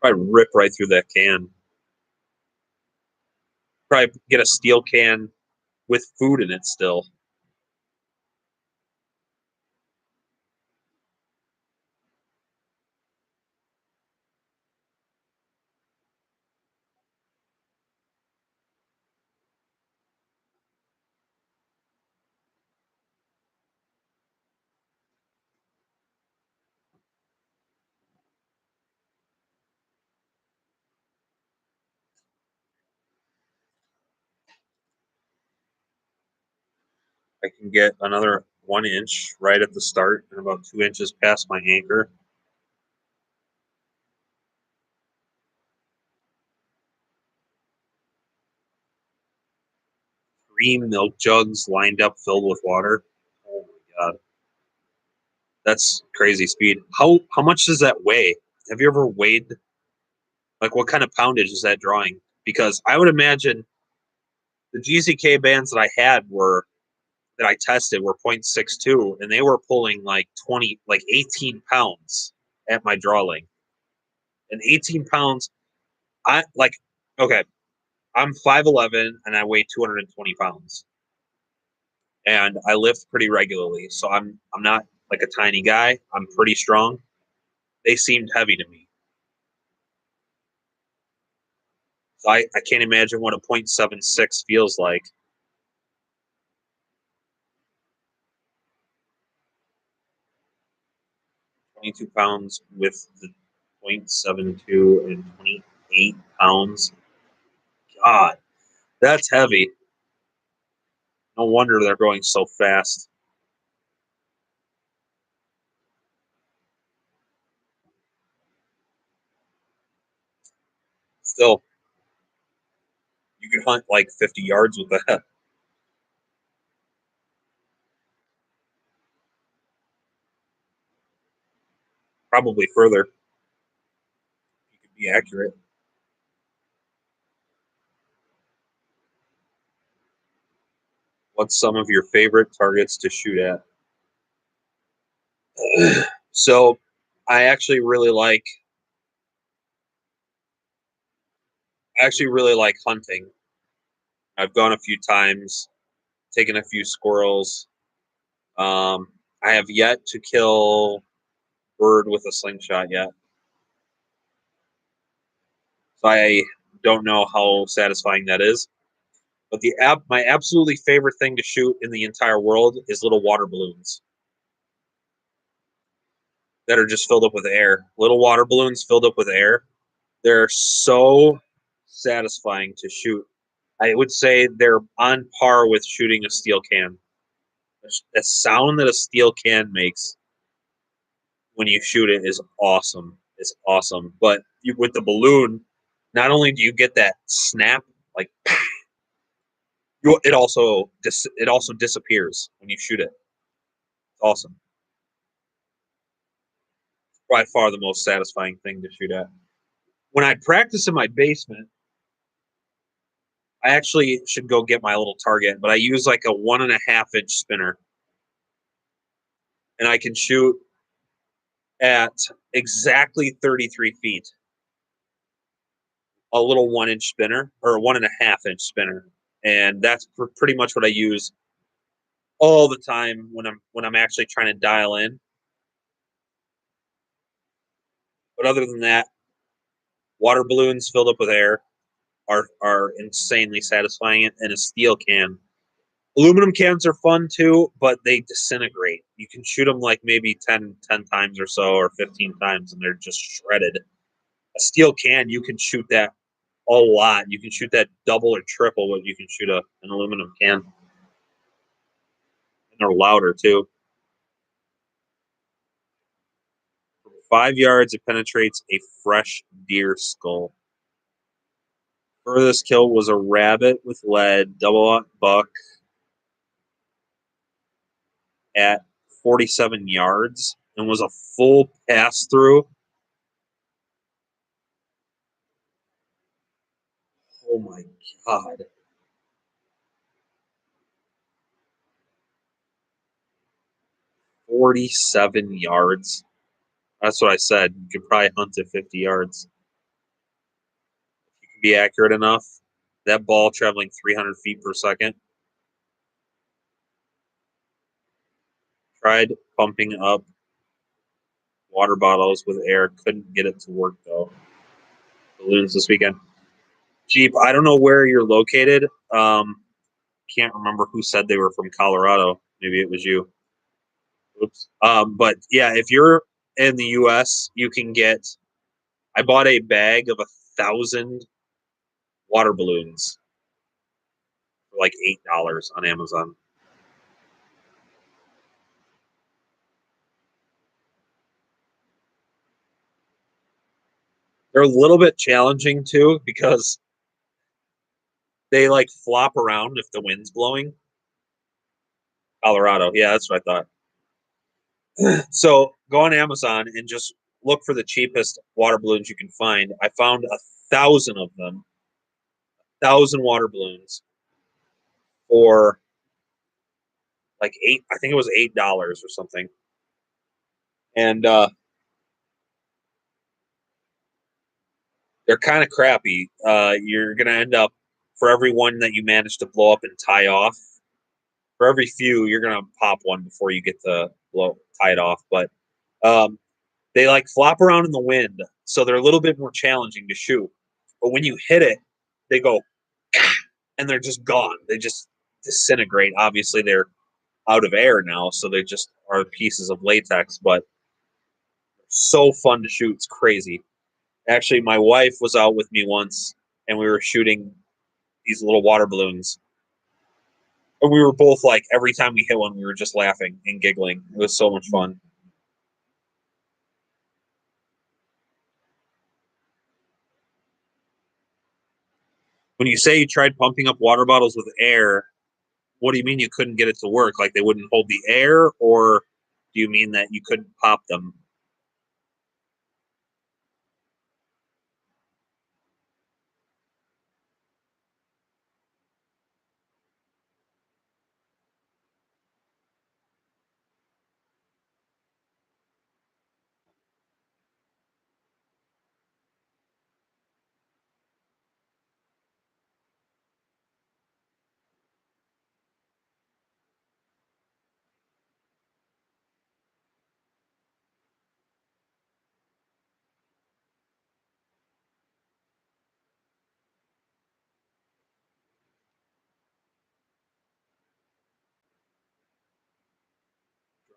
Probably rip right through that can. Probably get a steel can with food in it still. I can get another 1 inch right at the start and about 2 inches past my anchor. 3 milk jugs lined up filled with water. Oh my god, that's crazy speed. How much does that weigh? Have you ever weighed like what kind of poundage is that drawing? Because I would imagine the GZK bands that I had were that I tested were 0.62 and they were pulling like 20 like 18 pounds at my draw length. And 18 pounds, I like okay, I'm 5'11 and I weigh 220 pounds. And I lift pretty regularly. So I'm not like a tiny guy. I'm pretty strong. They seemed heavy to me. So I can't imagine what a 0.76 feels like. 22 pounds with the 0.72 and 28 pounds. God, that's heavy. No wonder they're going so fast. Still, you could hunt like 50 yards with that. Probably further. You could be accurate. What's some of your favorite targets to shoot at? So, I actually really like hunting. I've gone a few times, taken a few squirrels. Um, I have yet to kill bird with a slingshot yet. So I don't know how satisfying that is. But my absolutely favorite thing to shoot in the entire world is little water balloons that are just filled up with air. Little water balloons filled up with air. They're so satisfying to shoot. I would say they're on par with shooting a steel can. The sound that a steel can makes when you shoot it is awesome. is awesome. But with the balloon, not only do you get that snap, like it also disappears when you shoot it. It's awesome. By far the most satisfying thing to shoot at. When I practice in my basement, I actually should go get my little target, but I use like a 1.5 inch spinner, and I can shoot at exactly 33 feet. A little 1 inch spinner or a 1.5 inch spinner, and that's pretty much what I use all the time when I'm actually trying to dial in. But other than that, water balloons filled up with air are insanely satisfying, and a steel can. Aluminum cans are fun too, but they disintegrate. You can shoot them like maybe 10 times or so, or 15 times, and they're just shredded. A steel can, you can shoot that a lot. You can shoot that double or triple what you can shoot an aluminum can. And they're louder too. From 5 yards, it penetrates a fresh deer skull. Furthest kill was a rabbit with lead, double buck at 47 yards, and was a full pass through. Oh my God. 47 yards. That's what I said. You could probably hunt at 50 yards. If you can be accurate enough, that ball traveling 300 feet per second. Tried pumping up water bottles with air. Couldn't get it to work, though. Balloons this weekend. Jeep, I don't know where you're located. Can't remember who said they were from Colorado. Maybe it was you. Oops. But yeah, if you're in the U.S., you can get. I bought a bag of 1,000 water balloons for like $8 on Amazon. They're a little bit challenging too because they like flop around if the wind's blowing. Colorado, yeah, that's what I thought. So go on Amazon and just look for the cheapest water balloons you can find. I found 1,000 of them, 1,000 water balloons for like eight. I think it was $8 or something. And they're kind of crappy. You're gonna end up for every one that you manage to blow up and tie off. For every few, you're gonna pop one before you get to tie it off. But um, they like flop around in the wind, so they're a little bit more challenging to shoot. But when you hit it, they go and they're just gone. They just disintegrate. Obviously, they're out of air now, so they just are pieces of latex. But so fun to shoot. It's crazy. Actually, my wife was out with me once, and we were shooting these little water balloons. And we were both like, every time we hit one, we were just laughing and giggling. It was so much fun. When you say you tried pumping up water bottles with air, what do you mean you couldn't get it to work? Like they wouldn't hold the air, or do you mean that you couldn't pop them?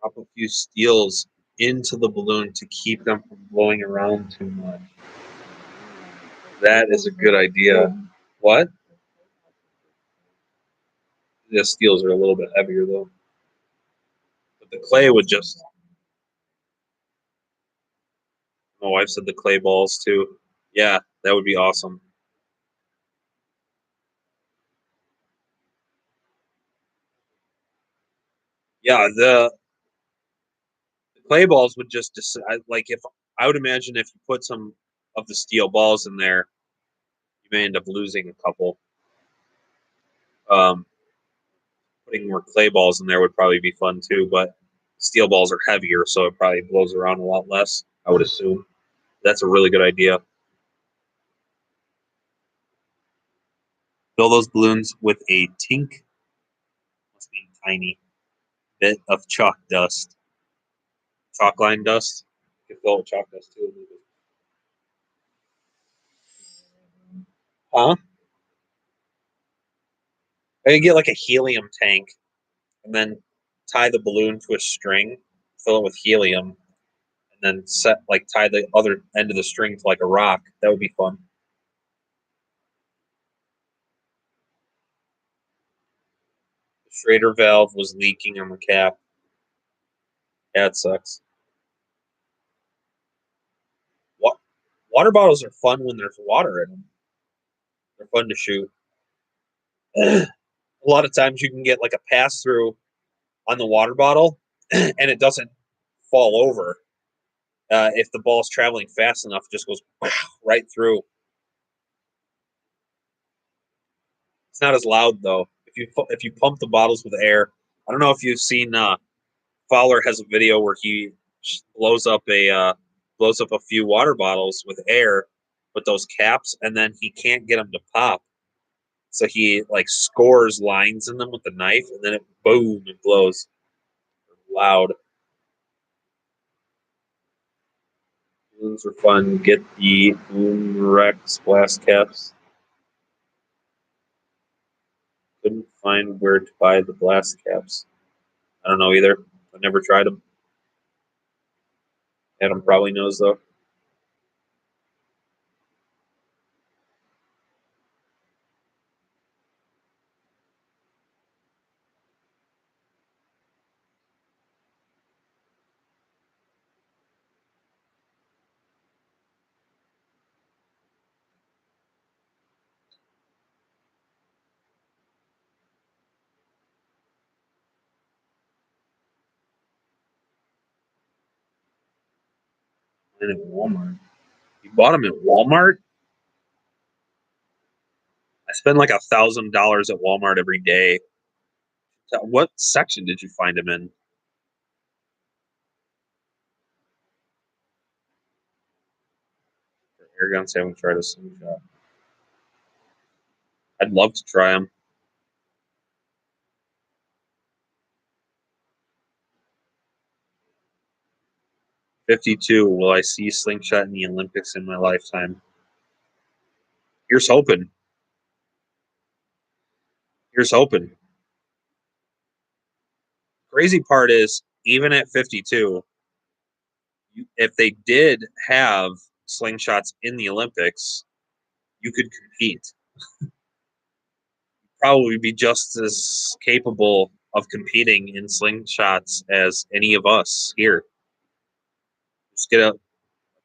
Drop a few steels into the balloon to keep them from blowing around too much. That is a good idea. What? The steels are a little bit heavier though. But the clay would just My wife said the clay balls too. Yeah, that would be awesome. Yeah, the clay balls would just like if I would imagine if you put some of the steel balls in there, you may end up losing a couple. Um, Putting more clay balls in there would probably be fun too, but steel balls are heavier, so it probably blows around a lot less. I would assume that's a really good idea. Fill those balloons with a tink, must be tiny, bit of chalk dust, chalk line dust. You can fill it with chalk dust too. Huh? I can get like a helium tank and then tie the balloon to a string, fill it with helium, and then tie the other end of the string to like a rock. That would be fun. The Schrader valve was leaking on the cap. Yeah, it sucks. What water bottles are fun when there's water in them. They're fun to shoot. A lot of times you can get like a pass through on the water bottle, and it doesn't fall over. If the ball's traveling fast enough, it just goes right through. It's not as loud though. If you pump the bottles with air, I don't know if you've seen. Fowler has a video where he blows up a few water bottles with air, with those caps, and then he can't get them to pop. So he like scores lines in them with the knife, and then it boom, it blows loud. Balloons are fun. Get the Boom Rex blast caps. Couldn't find where to buy the blast caps. I don't know either. I never tried them. Adam probably knows though. And at Walmart. You bought them at Walmart? I spend like $1,000 at Walmart every day. What section did you find them in? Air guns haven't tried a slingshot. I'd love to try them. 52. Will I see slingshot in the Olympics in my lifetime? Here's hoping. Here's hoping. Crazy part is, even at 52, if they did have slingshots in the Olympics, you could compete. Probably be just as capable of competing in slingshots as any of us here. Just get a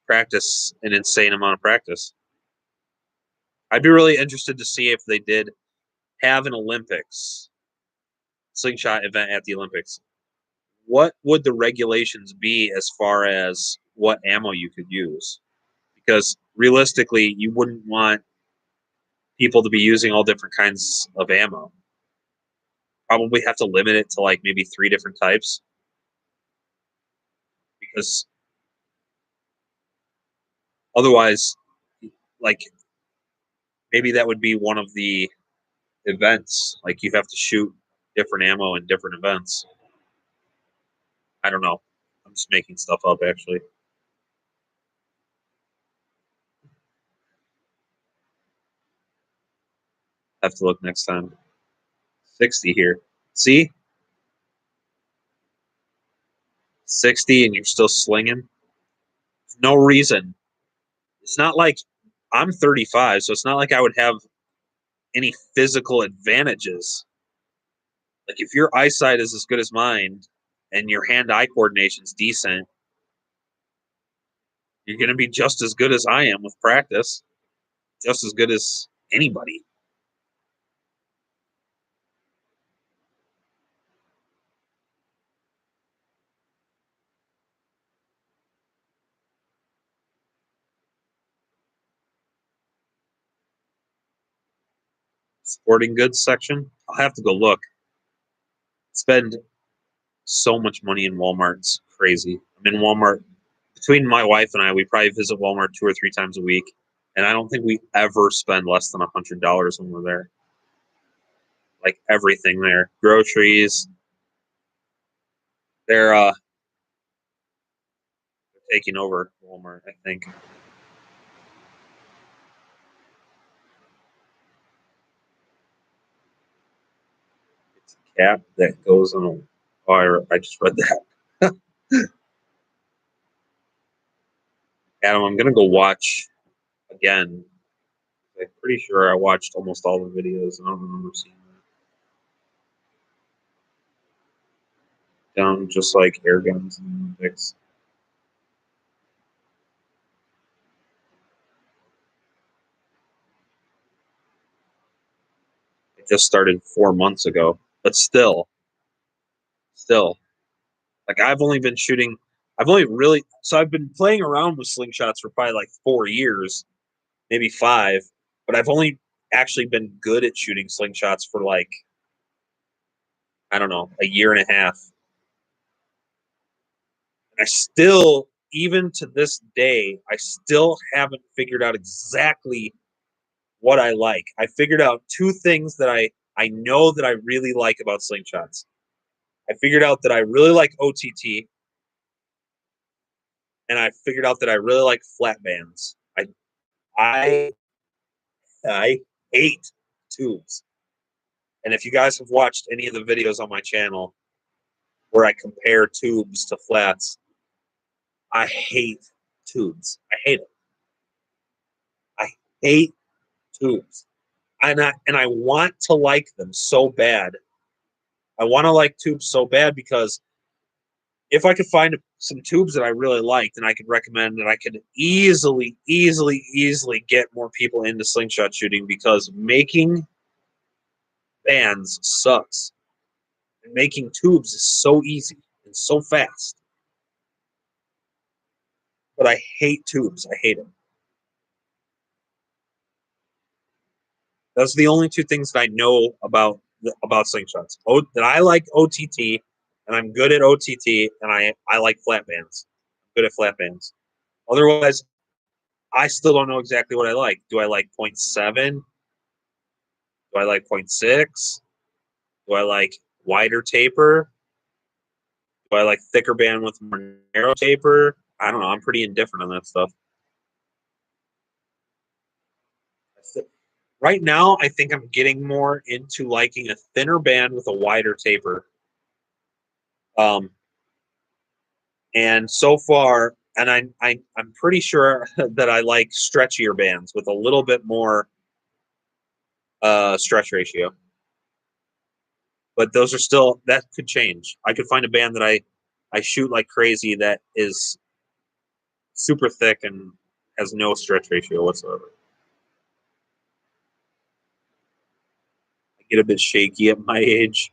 practice an insane amount of practice. I'd be really interested to see if they did have an Olympics slingshot event at the Olympics. What would the regulations be as far as what ammo you could use? Because realistically, you wouldn't want people to be using all different kinds of ammo. Probably have to limit it to like maybe 3 different types, because otherwise, like maybe that would be one of the events. Like you have to shoot different ammo in different events. I don't know. I'm just making stuff up actually. Have to look next time. 60 here. See? 60 and you're still slinging? No reason. It's not like I'm 35, so it's not like I would have any physical advantages. Like if your eyesight is as good as mine and your hand-eye coordination's decent, You're going to be just as good as I am with practice, just as good as anybody. Sporting goods section. I'll have to go look. Spend so much money in Walmart. It's crazy. I'm in Walmart. Between my wife and I, we probably visit Walmart 2 or 3 times a week, and I don't think we ever spend less than $100 when we're there. Like everything there, groceries. They're taking over Walmart, I think. It's a cat that goes on a. Oh, I just read that. Adam, I'm gonna go watch again. I'm pretty sure I watched almost all the videos, and I don't remember seeing that. Down just like air guns in the Olympics. It just started 4 months ago, but still, like I've only been shooting. I've only really so I've been playing around with slingshots for probably like 4 years, maybe 5, but I've only actually been good at shooting slingshots for like I don't know, a year and a half. And I still, even to this day, I still haven't figured out exactly what I like. I figured out 2 things that I know that I really like about slingshots. I figured out that I really like OTT, and I figured out that I really like flat bands. I I hate tubes. And if you guys have watched any of the videos on my channel where I compare tubes to flats, I hate tubes. I hate them. I hate tubes. And I want to like them so bad. I want to like tubes so bad because if I could find some tubes that I really liked and I could recommend, that I could easily get more people into slingshot shooting, because making bands sucks. And making tubes is so easy and so fast. But I hate tubes. I hate them. Those are the only 2 things that I know about slingshots. That I like OTT, and I'm good at OTT, and I like flat bands. I'm good at flat bands. Otherwise, I still don't know exactly what I like. Do I like 0.7? Do I like 0.6? Do I like wider taper? Do I like thicker band with more narrow taper? I don't know. I'm pretty indifferent on that stuff. Right now, I think I'm getting more into liking a thinner band with a wider taper. Um, and so far, and I'm pretty sure that I like stretchier bands with a little bit more stretch ratio. But those are still, that could change. I could find a band that I shoot like crazy that is super thick and has no stretch ratio whatsoever. I get a bit shaky at my age.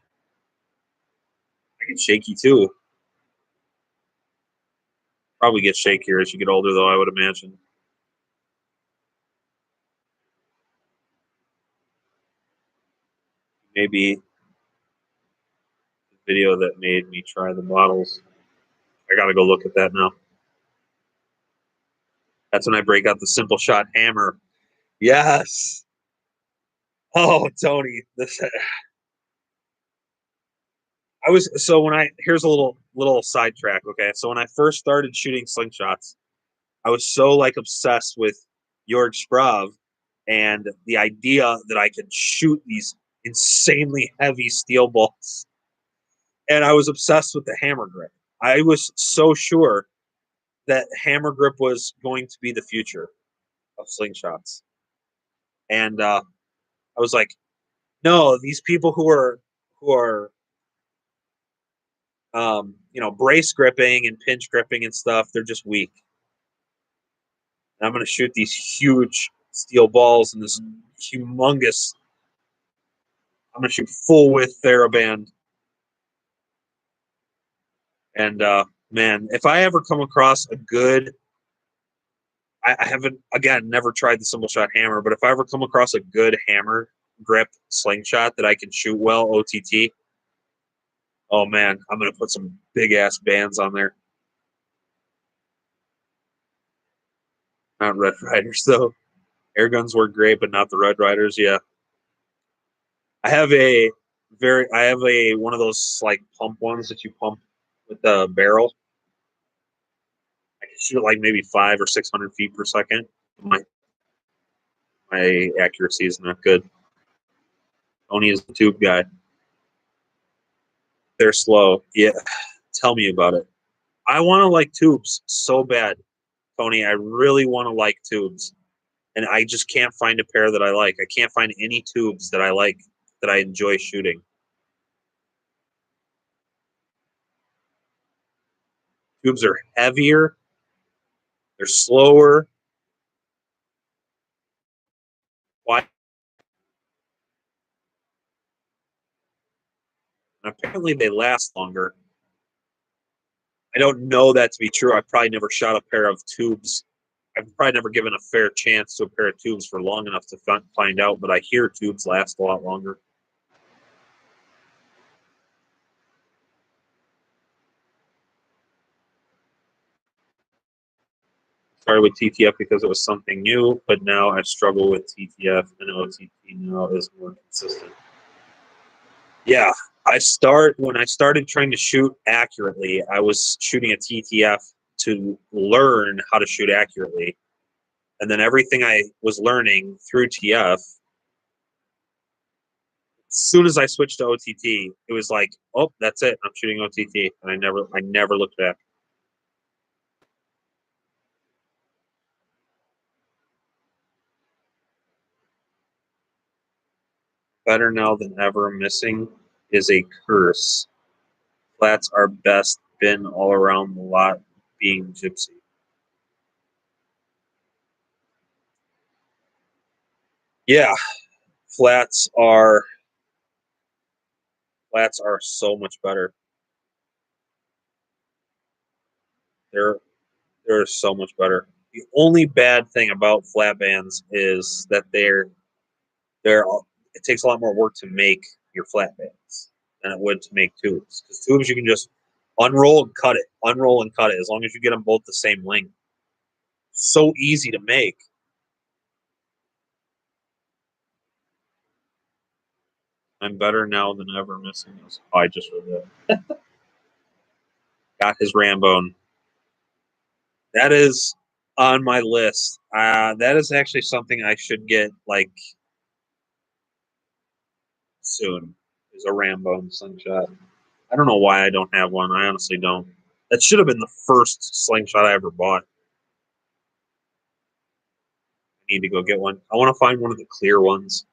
I get shaky too. Probably get shakier as you get older, though, I would imagine. Maybe the video that made me try the models. I gotta go look at that now. That's when I break out the simple shot hammer. Yes. Oh, Tony. I was so when I here's a little sidetrack. Okay, so when I first started shooting slingshots, I was so like obsessed with Jorg Sprav and the idea that I could shoot these insanely heavy steel bolts. And I was obsessed with the hammer grip. I was so sure that hammer grip was going to be the future of slingshots. And I was like, no, these people who are brace gripping and pinch gripping and stuff, they're just weak. And I'm going to shoot these huge steel balls in this humongous. I'm going to shoot full width TheraBand. And man, if I ever come across a good, I haven't, again, never tried the single shot hammer, but if I ever come across a good hammer grip slingshot that I can shoot well OTT, oh man, I'm going to put some big ass bands on there. Not Red Riders though. Air guns work great, but not the Red Riders. Yeah. I have one of those like pump ones that you pump with the barrel. I can shoot like maybe 500 or 600 feet per second. My accuracy is not good. Tony is the tube guy. They're slow. Yeah. Tell me about it. I want to like tubes so bad, Tony. I really want to like tubes. And I just can't find a pair that I like. I can't find any tubes that I like, that I enjoy shooting. Tubes are heavier. They're slower. Why? And apparently they last longer. I don't know that to be true. I've probably never shot a pair of tubes. I've probably never given a fair chance to a pair of tubes for long enough to find out, but I hear tubes last a lot longer. Started with TTF because it was something new, but now I struggle with TTF, and OTT now is more consistent. Yeah, when I started trying to shoot accurately, I was shooting a TTF to learn how to shoot accurately. And then everything I was learning through TF, as soon as I switched to OTT, it was like, oh, that's it. I'm shooting OTT. And I never looked back. Better now than ever. Missing is a curse. Flats are best. Been all around the lot being gypsy. Yeah, flats are so much better. They're they're so much better. The only bad thing about flat bands is that they're it takes a lot more work to make your flat bands than it would to make tubes. Because tubes you can just unroll and cut it, unroll and cut it, as long as you get them both the same length. So easy to make. I'm better now than ever. Missing this. Oh, I just read that. Got his Rambone. That is on my list. That is actually something I should get like soon. Is a Rambone slingshot. I don't know why I don't have one. I honestly don't. That should have been the first slingshot I ever bought. I need to go get one. I want to find one of the clear ones.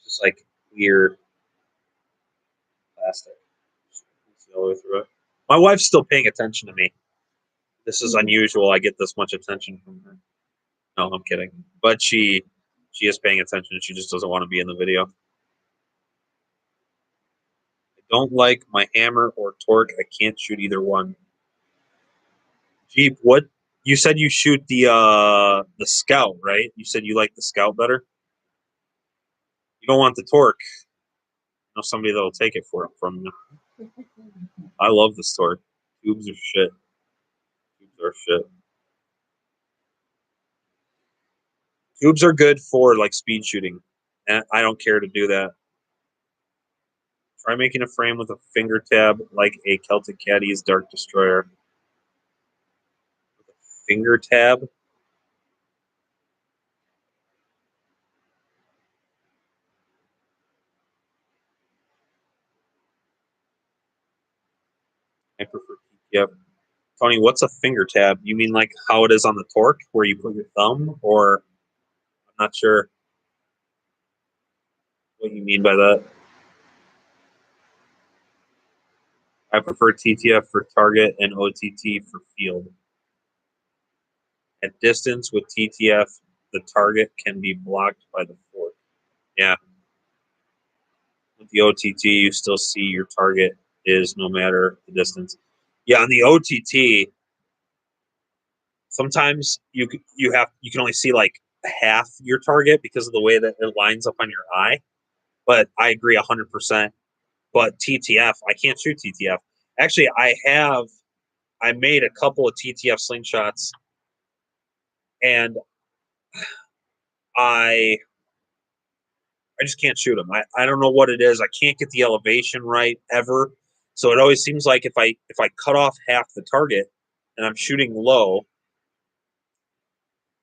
Just like clear plastic. See all the way through it. My wife's still paying attention to me. This is unusual. I get this much attention from her. No, I'm kidding. But she is paying attention. She just doesn't want to be in the video. I don't like my hammer or torque. I can't shoot either one. Jeep, what you said you shoot the Scout, right? You said you like the Scout better. You don't want the torque. You know somebody that'll take it from you. I love this torque. Tubes are shit. Tubes are shit. Tubes are good for like speed shooting. And I don't care to do that. Try making a frame with a finger tab like a Celtic Caddy's Dark Destroyer. With a finger tab? I prefer TTF. Tony, what's a finger tab? You mean like how it is on the torque, where you put your thumb, or I'm not sure what you mean by that. I prefer TTF for target and OTT for field. At distance with TTF, the target can be blocked by the fork. Yeah. With the OTT, you still see your target is no matter the distance. Yeah, on the OTT, sometimes you can only see like half your target because of the way that it lines up on your eye. But I agree 100%. But TTF, I can't shoot TTF. Actually, I made a couple of TTF slingshots, and I I just can't shoot them. I don't know what it is. I can't get the elevation right ever. So it always seems like if I cut off half the target and I'm shooting low,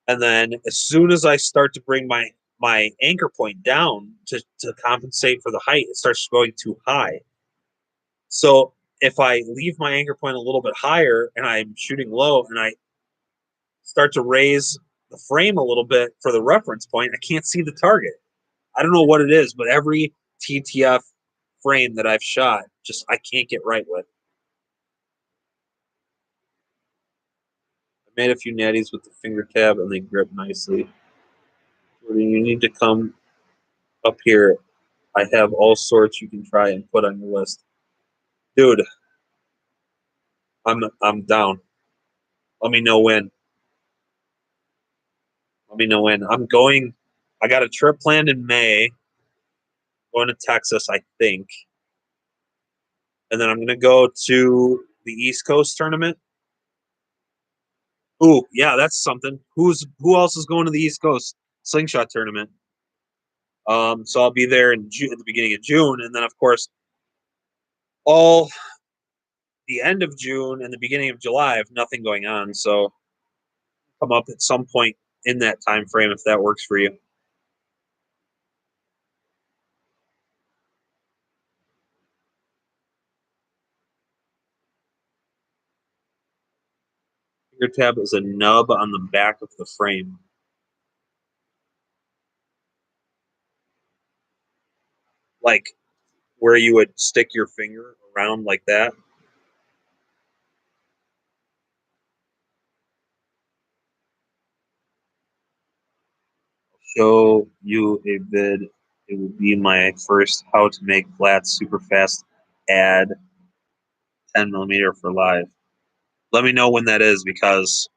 and then as soon as I start to bring my anchor point down to compensate for the height, it starts going too high. So if I leave my anchor point a little bit higher and I'm shooting low and I start to raise the frame a little bit for the reference point, I can't see the target. I don't know what it is, but every TTF frame that I've shot, just I can't get right with. I made a few natties with the finger tab and they grip nicely. You need to come up here. I have all sorts you can try and put on your list. Dude, I'm down. Let me know when. Let me know when. I got a trip planned in May, going to Texas, I think. And then I'm gonna go to the East Coast tournament. Ooh, yeah, that's something. Who else is going to the East Coast slingshot tournament? So I'll be there in June, at the beginning of June, and then of course all the end of June and the beginning of July I have nothing going on. So come up at some point in that time frame if that works for you. Finger tab is a nub on the back of the frame. Like where you would stick your finger around like that. Show you a vid. It would be my first how to make flats super fast add 10mm for live. Let me know when that is, because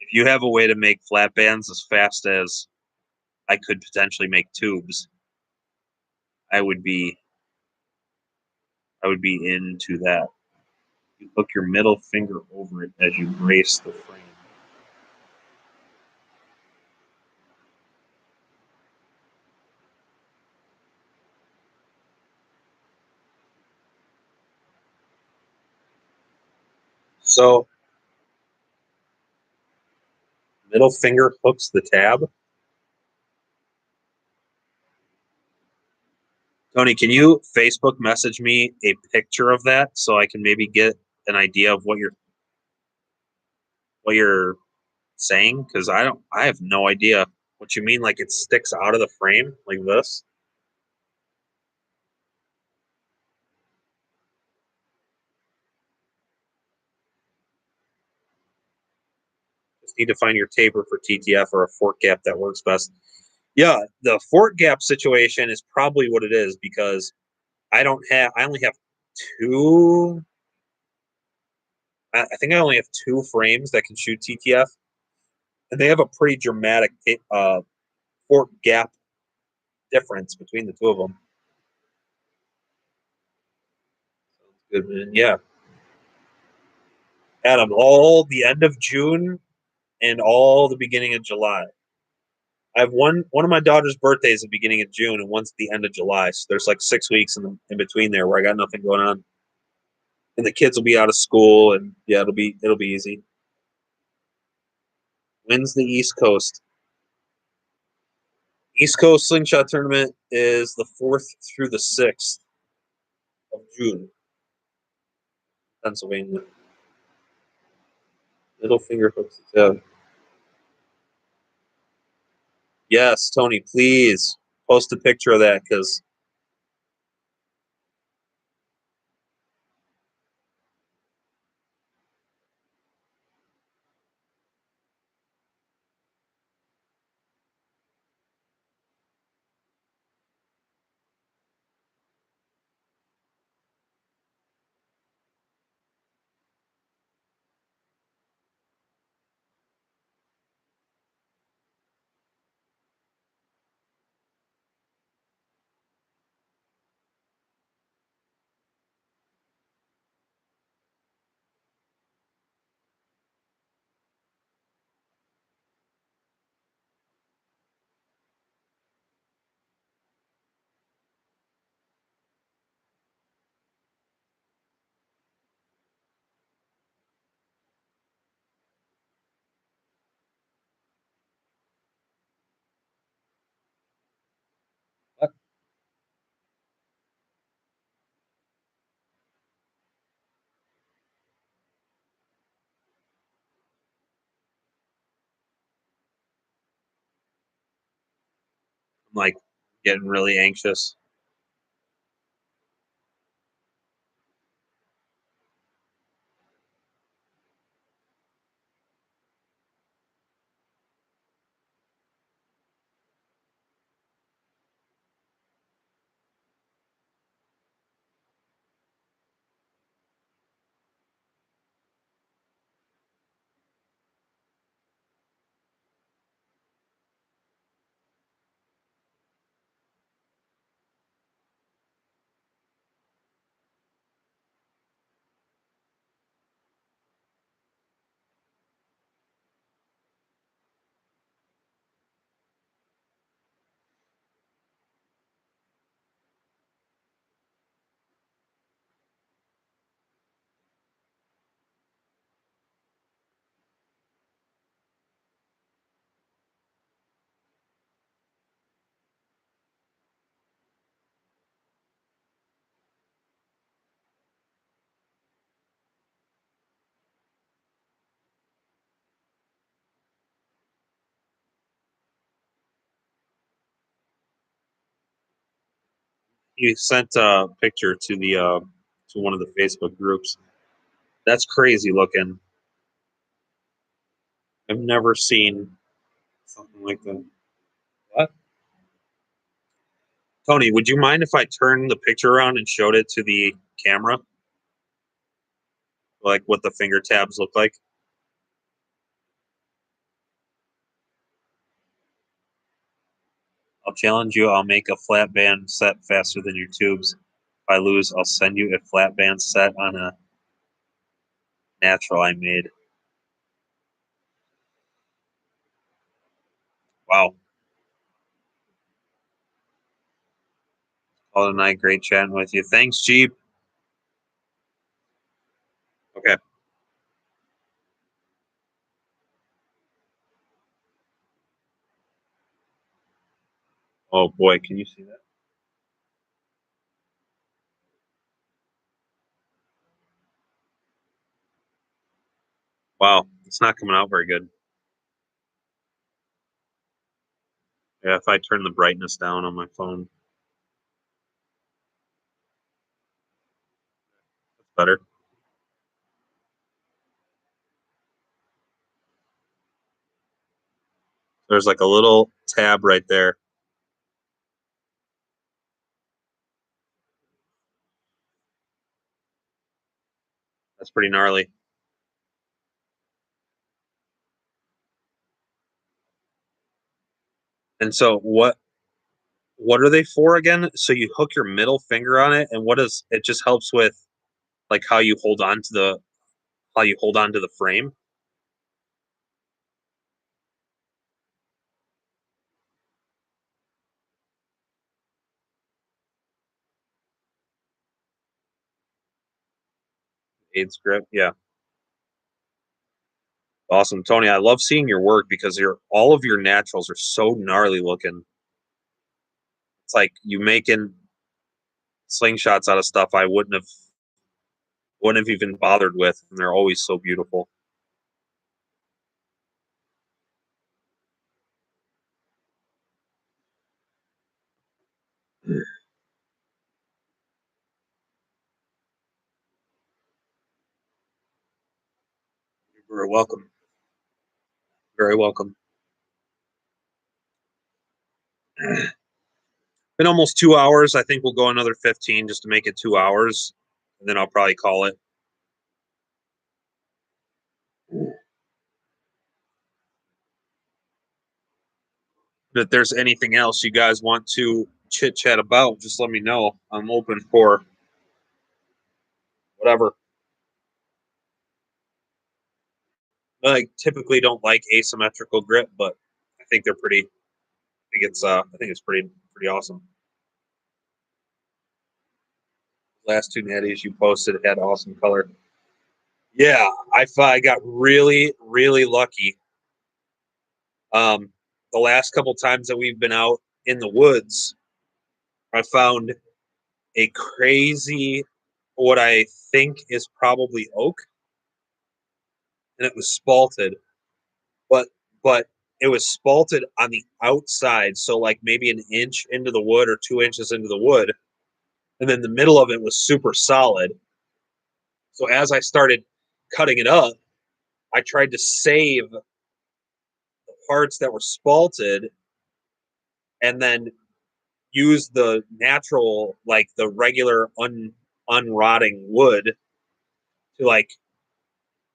if you have a way to make flat bands as fast as I could potentially make tubes, I would be into that. You hook your middle finger over it as you brace the frame. So middle finger hooks the tab. Tony, can you Facebook message me a picture of that so I can maybe get an idea of what you're saying? Because I have no idea what you mean. Like it sticks out of the frame like this. Just need to find your taper for TTF or a fork gap that works best. Yeah, the fork gap situation is probably what it is, because I only have two. I think I only have two frames that can shoot TTF, and they have a pretty dramatic fork gap difference between the two of them. Sounds good, man. Yeah, Adam, all the end of June and all the beginning of July. I have one of my daughter's birthdays at the beginning of June, and one's at the end of July. So there's like 6 weeks in between there where I got nothing going on, and the kids will be out of school, and yeah, it'll be easy. When's the East Coast? East Coast Slingshot Tournament is the 4th through the 6th of June, Pennsylvania. Middle finger hooks the tab. Yes, Tony, please post a picture of that, because like getting really anxious. You sent a picture to the to one of the Facebook groups. That's crazy looking. I've never seen something like that. What? Tony, would you mind if I turned the picture around and showed it to the camera? Like what the finger tabs look like? I'll challenge you. I'll make a flat band set faster than your tubes. If I lose, I'll send you a flat band set on a natural I made. Wow. All night, great chatting with you. Thanks, Jeep. Okay. Oh boy, can you see that? Wow, it's not coming out very good. Yeah, if I turn the brightness down on my phone, it's better. There's like a little tab right there. That's pretty gnarly. And so what are they for again? So you hook your middle finger on it, and what does it just helps with like how you hold on to the frame? AIDS grip. Yeah. Awesome. Tony, I love seeing your work because your all of your naturals are so gnarly looking. It's like you making slingshots out of stuff I wouldn't have even bothered with, and they're always so beautiful. You're very welcome. Very welcome. Been almost 2 hours. I think we'll go another 15 just to make it 2 hours, and then I'll probably call it. If there's anything else you guys want to chit chat about, just let me know. I'm open for whatever. I typically don't like asymmetrical grip, but I think they're pretty. I think it's pretty awesome. Last two natties you posted had awesome color. Yeah, I got really lucky. Um, the last couple times that we've been out in the woods, I found a crazy, what I think is probably oak, and it was spalted, but but it was spalted on the outside, so like maybe an inch into the wood or 2 inches into the wood, and then the middle of it was super solid. So as I started cutting it up, I tried to save the parts that were spalted and then use the natural, like the regular unrotting wood to like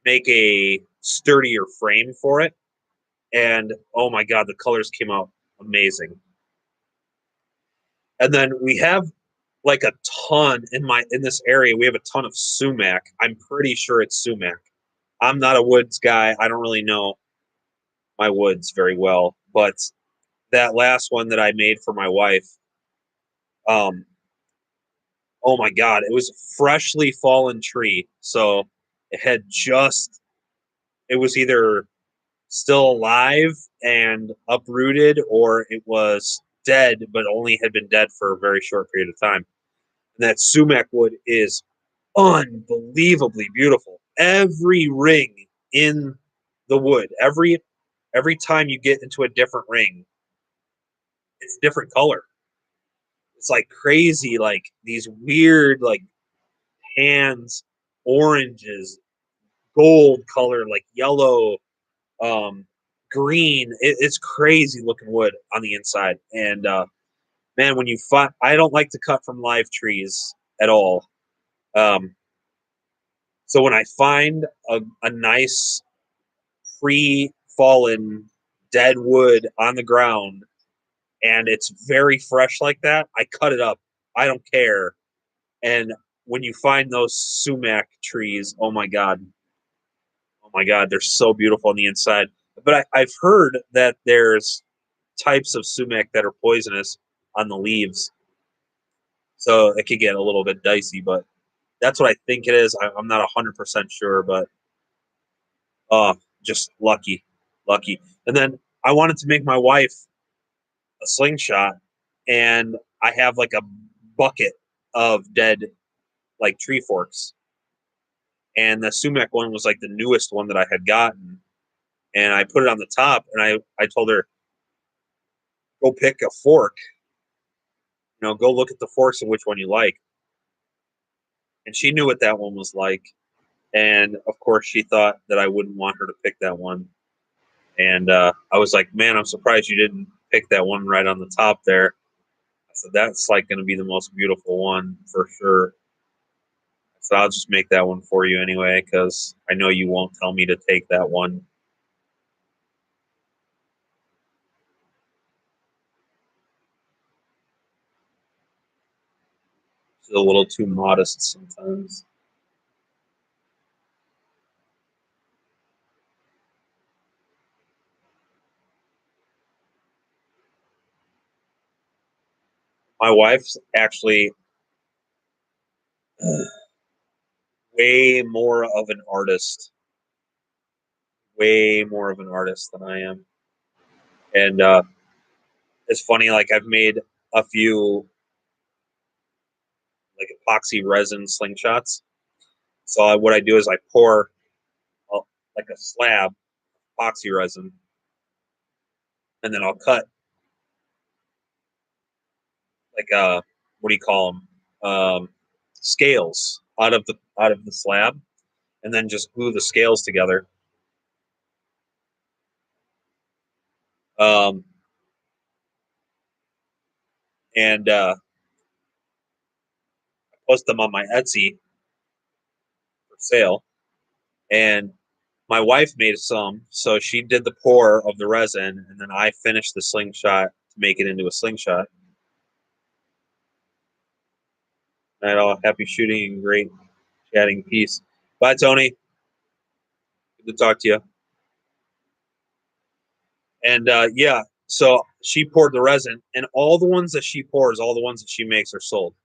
make a sturdier frame for it. And oh my god, the colors came out amazing. And then we have like a ton in this area. We have a ton of sumac. I'm pretty sure it's sumac. I'm not a woods guy. I don't really know my woods very well, but that last one that I made for my wife, um, oh my god, it was a freshly fallen tree. So it had just it was either still alive and uprooted or it was dead but only had been dead for a very short period of time. And that sumac wood is unbelievably beautiful. Every ring in the wood, every time you get into a different ring, it's a different color. It's like crazy, like these weird, like hands, oranges, gold color, like yellow, um, green. It's crazy looking wood on the inside. And man, when you find, I don't like to cut from live trees at all. Um, so when I find a nice pre-fallen dead wood on the ground and it's very fresh like that, I cut it up. I don't care. And when you find those sumac trees, oh my god, they're so beautiful on the inside. But I've heard that there's types of sumac that are poisonous on the leaves, so it could get a little bit dicey. But that's what I think it is. I'm not 100% sure, but oh, just lucky, lucky. And then I wanted to make my wife a slingshot, and I have like a bucket of dead like tree forks, and the sumac one was like the newest one that I had gotten, and I put it on the top, and I told her, go pick a fork, go look at the forks and which one you like. And she knew what that one was like, and of course she thought that I wouldn't want her to pick that one. And I was like, man, I'm surprised you didn't pick that one right on the top there. I said, that's like going to be the most beautiful one for sure. So I'll just make that one for you anyway, because I know you won't tell me to take that one. She's a little too modest sometimes. My wife's actually way more of an artist, way more of an artist than I am. And it's funny, like I've made a few like epoxy resin slingshots. So what I do is I pour a, like a slab of epoxy resin, and then I'll cut like what do you call them, scales out of the slab, and then just glue the scales together. Um, and post them on my Etsy for sale. And my wife made some, so she did the pour of the resin, and then I finished the slingshot to make it into a slingshot. Night all, happy shooting and great chatting. Peace. Bye, Tony. Good to talk to you. And yeah, so she poured the resin, and all the ones that she pours, all the ones that she makes are sold.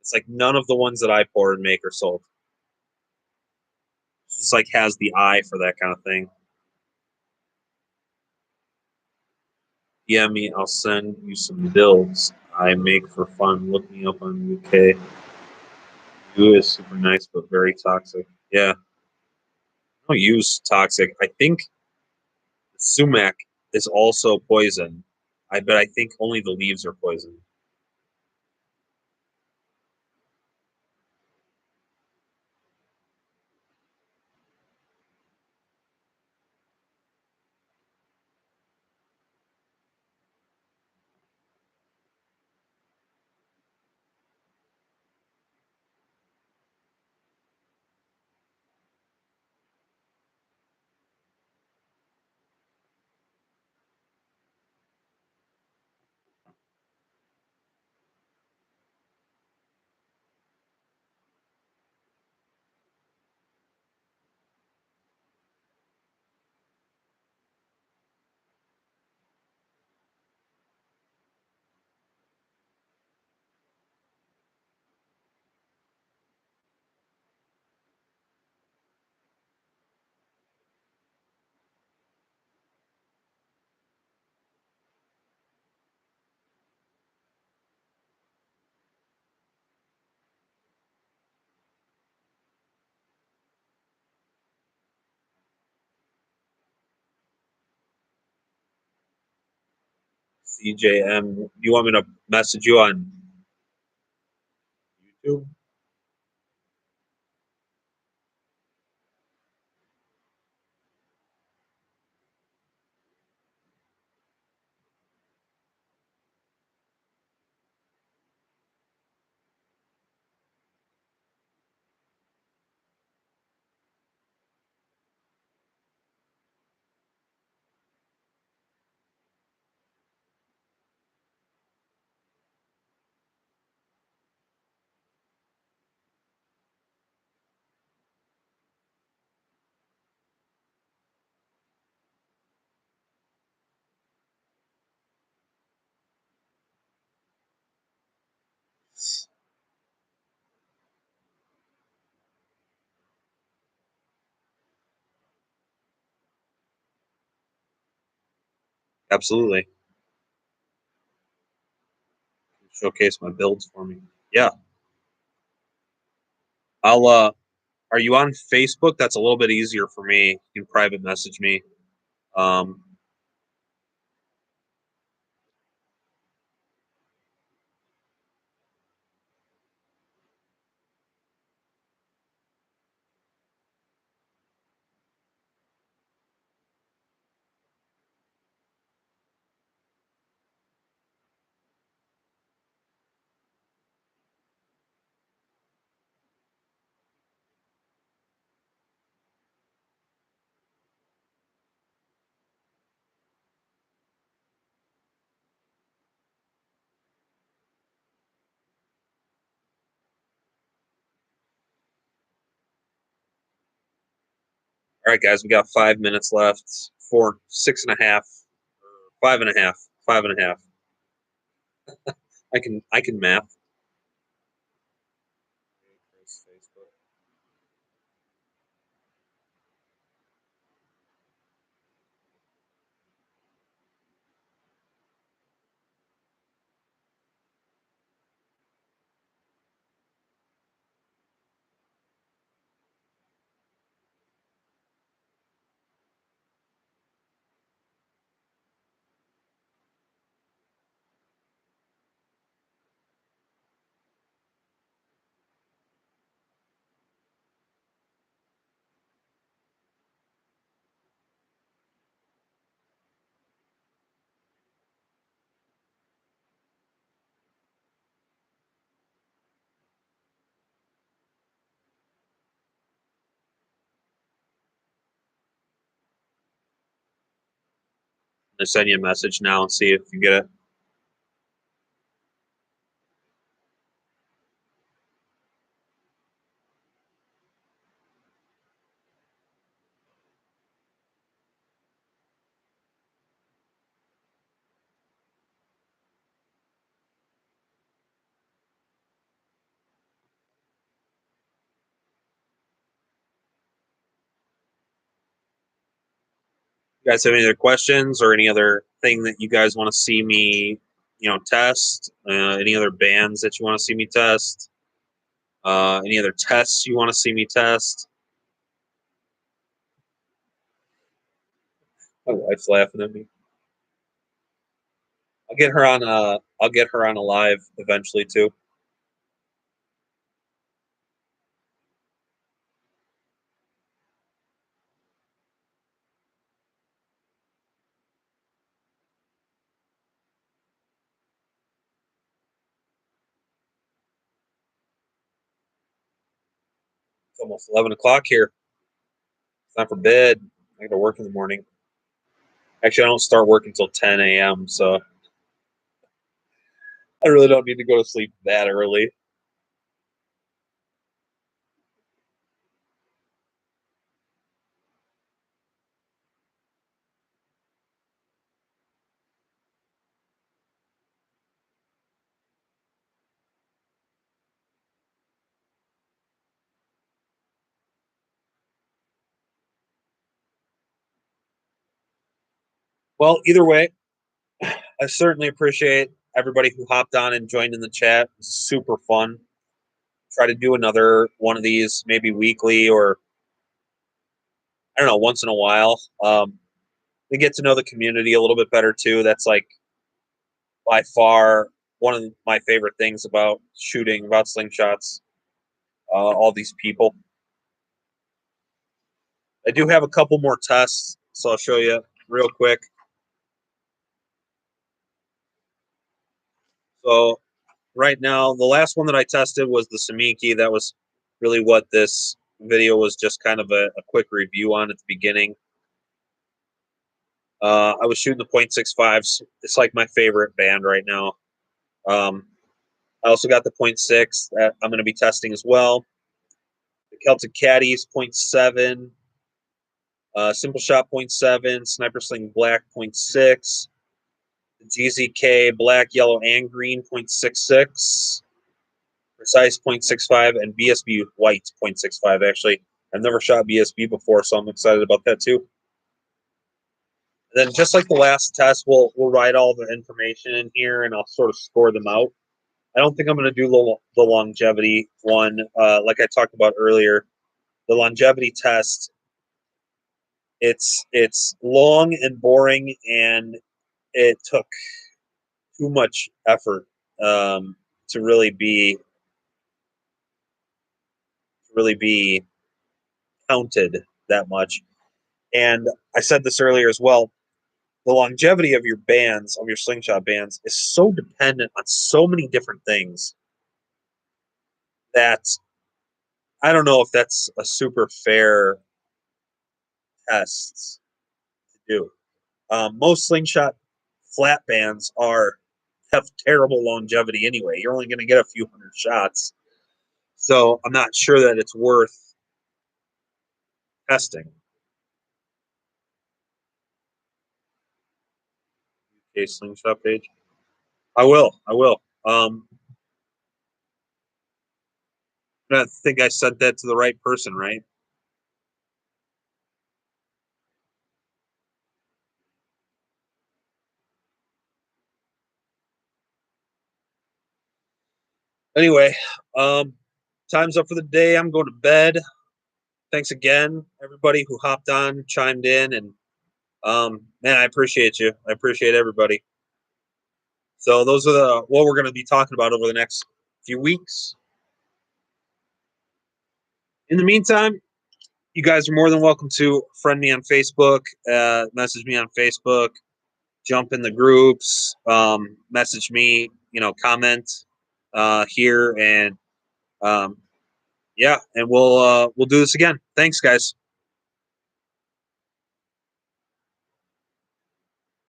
It's like none of the ones that I pour and make are sold. She just like has the eye for that kind of thing. Yeah, me, I'll send you some builds I make for fun. Look me up on UK. You is super nice, but very toxic. Yeah, I don't use toxic. I think Sumac is also poison. I think only the leaves are poison. CJM, you want me to message you on YouTube? Absolutely. Showcase my builds for me. Yeah. I'll are you on Facebook? That's a little bit easier for me. You can private message me. Um all right guys, we got 5 minutes left. Four, 6.5, 5.5, 5.5. I can math. I send you a message now and see if you get it. You guys have any other questions or any other thing that you guys want to see me, test? Any other bands that you want to see me test? Any other tests you want to see me test? My wife's laughing at me. I'll get her on a live eventually too. It's almost 11 o'clock here. It's time for bed. I got to work in the morning. Actually, I don't start work until 10 a.m. So I really don't need to go to sleep that early. Well, either way, I certainly appreciate everybody who hopped on and joined in the chat. Super fun. Try to do another one of these maybe weekly or I don't know, once in a while. We get to know the community a little bit better too. That's like by far one of my favorite things about shooting, about slingshots. All these people. I do have a couple more tests, so I'll show you real quick. So right now, the last one that I tested was the Samiki. That was really what this video was just kind of a quick review on at the beginning. I was shooting the .65s. It's like my favorite band right now. I also got the .6 that I'm going to be testing as well. The Celtic Caddies .7, Simple Shot .7, Sniper Sling Black .6, the GZK Black, Yellow, and Green .66, Precise .65, and BSB White .65. Actually, I've never shot BSB before, so I'm excited about that too. And then just like the last test, we'll write all the information in here, and I'll sort of score them out. I don't think I'm going to do the longevity one. Like I talked about earlier, the longevity test, it's long and boring, and it took too much effort to really be counted that much. And I said this earlier as well. The longevity of your bands, of your slingshot bands, is so dependent on so many different things that I don't know if that's a super fair test to do. Most slingshot flat bands have terrible longevity anyway. You're only going to get a few hundred shots, so I'm not sure that it's worth testing. Okay, slingshot page. I will. I will. I think I sent that to the right person, right? Anyway, time's up for the day. I'm going to bed. Thanks again, everybody who hopped on, chimed in, and man, I appreciate you. I appreciate everybody. So those are what we're going to be talking about over the next few weeks. In the meantime, you guys are more than welcome to friend me on Facebook, message me on Facebook, jump in the groups, message me, comment here, and yeah, and we'll do this again. Thanks, guys.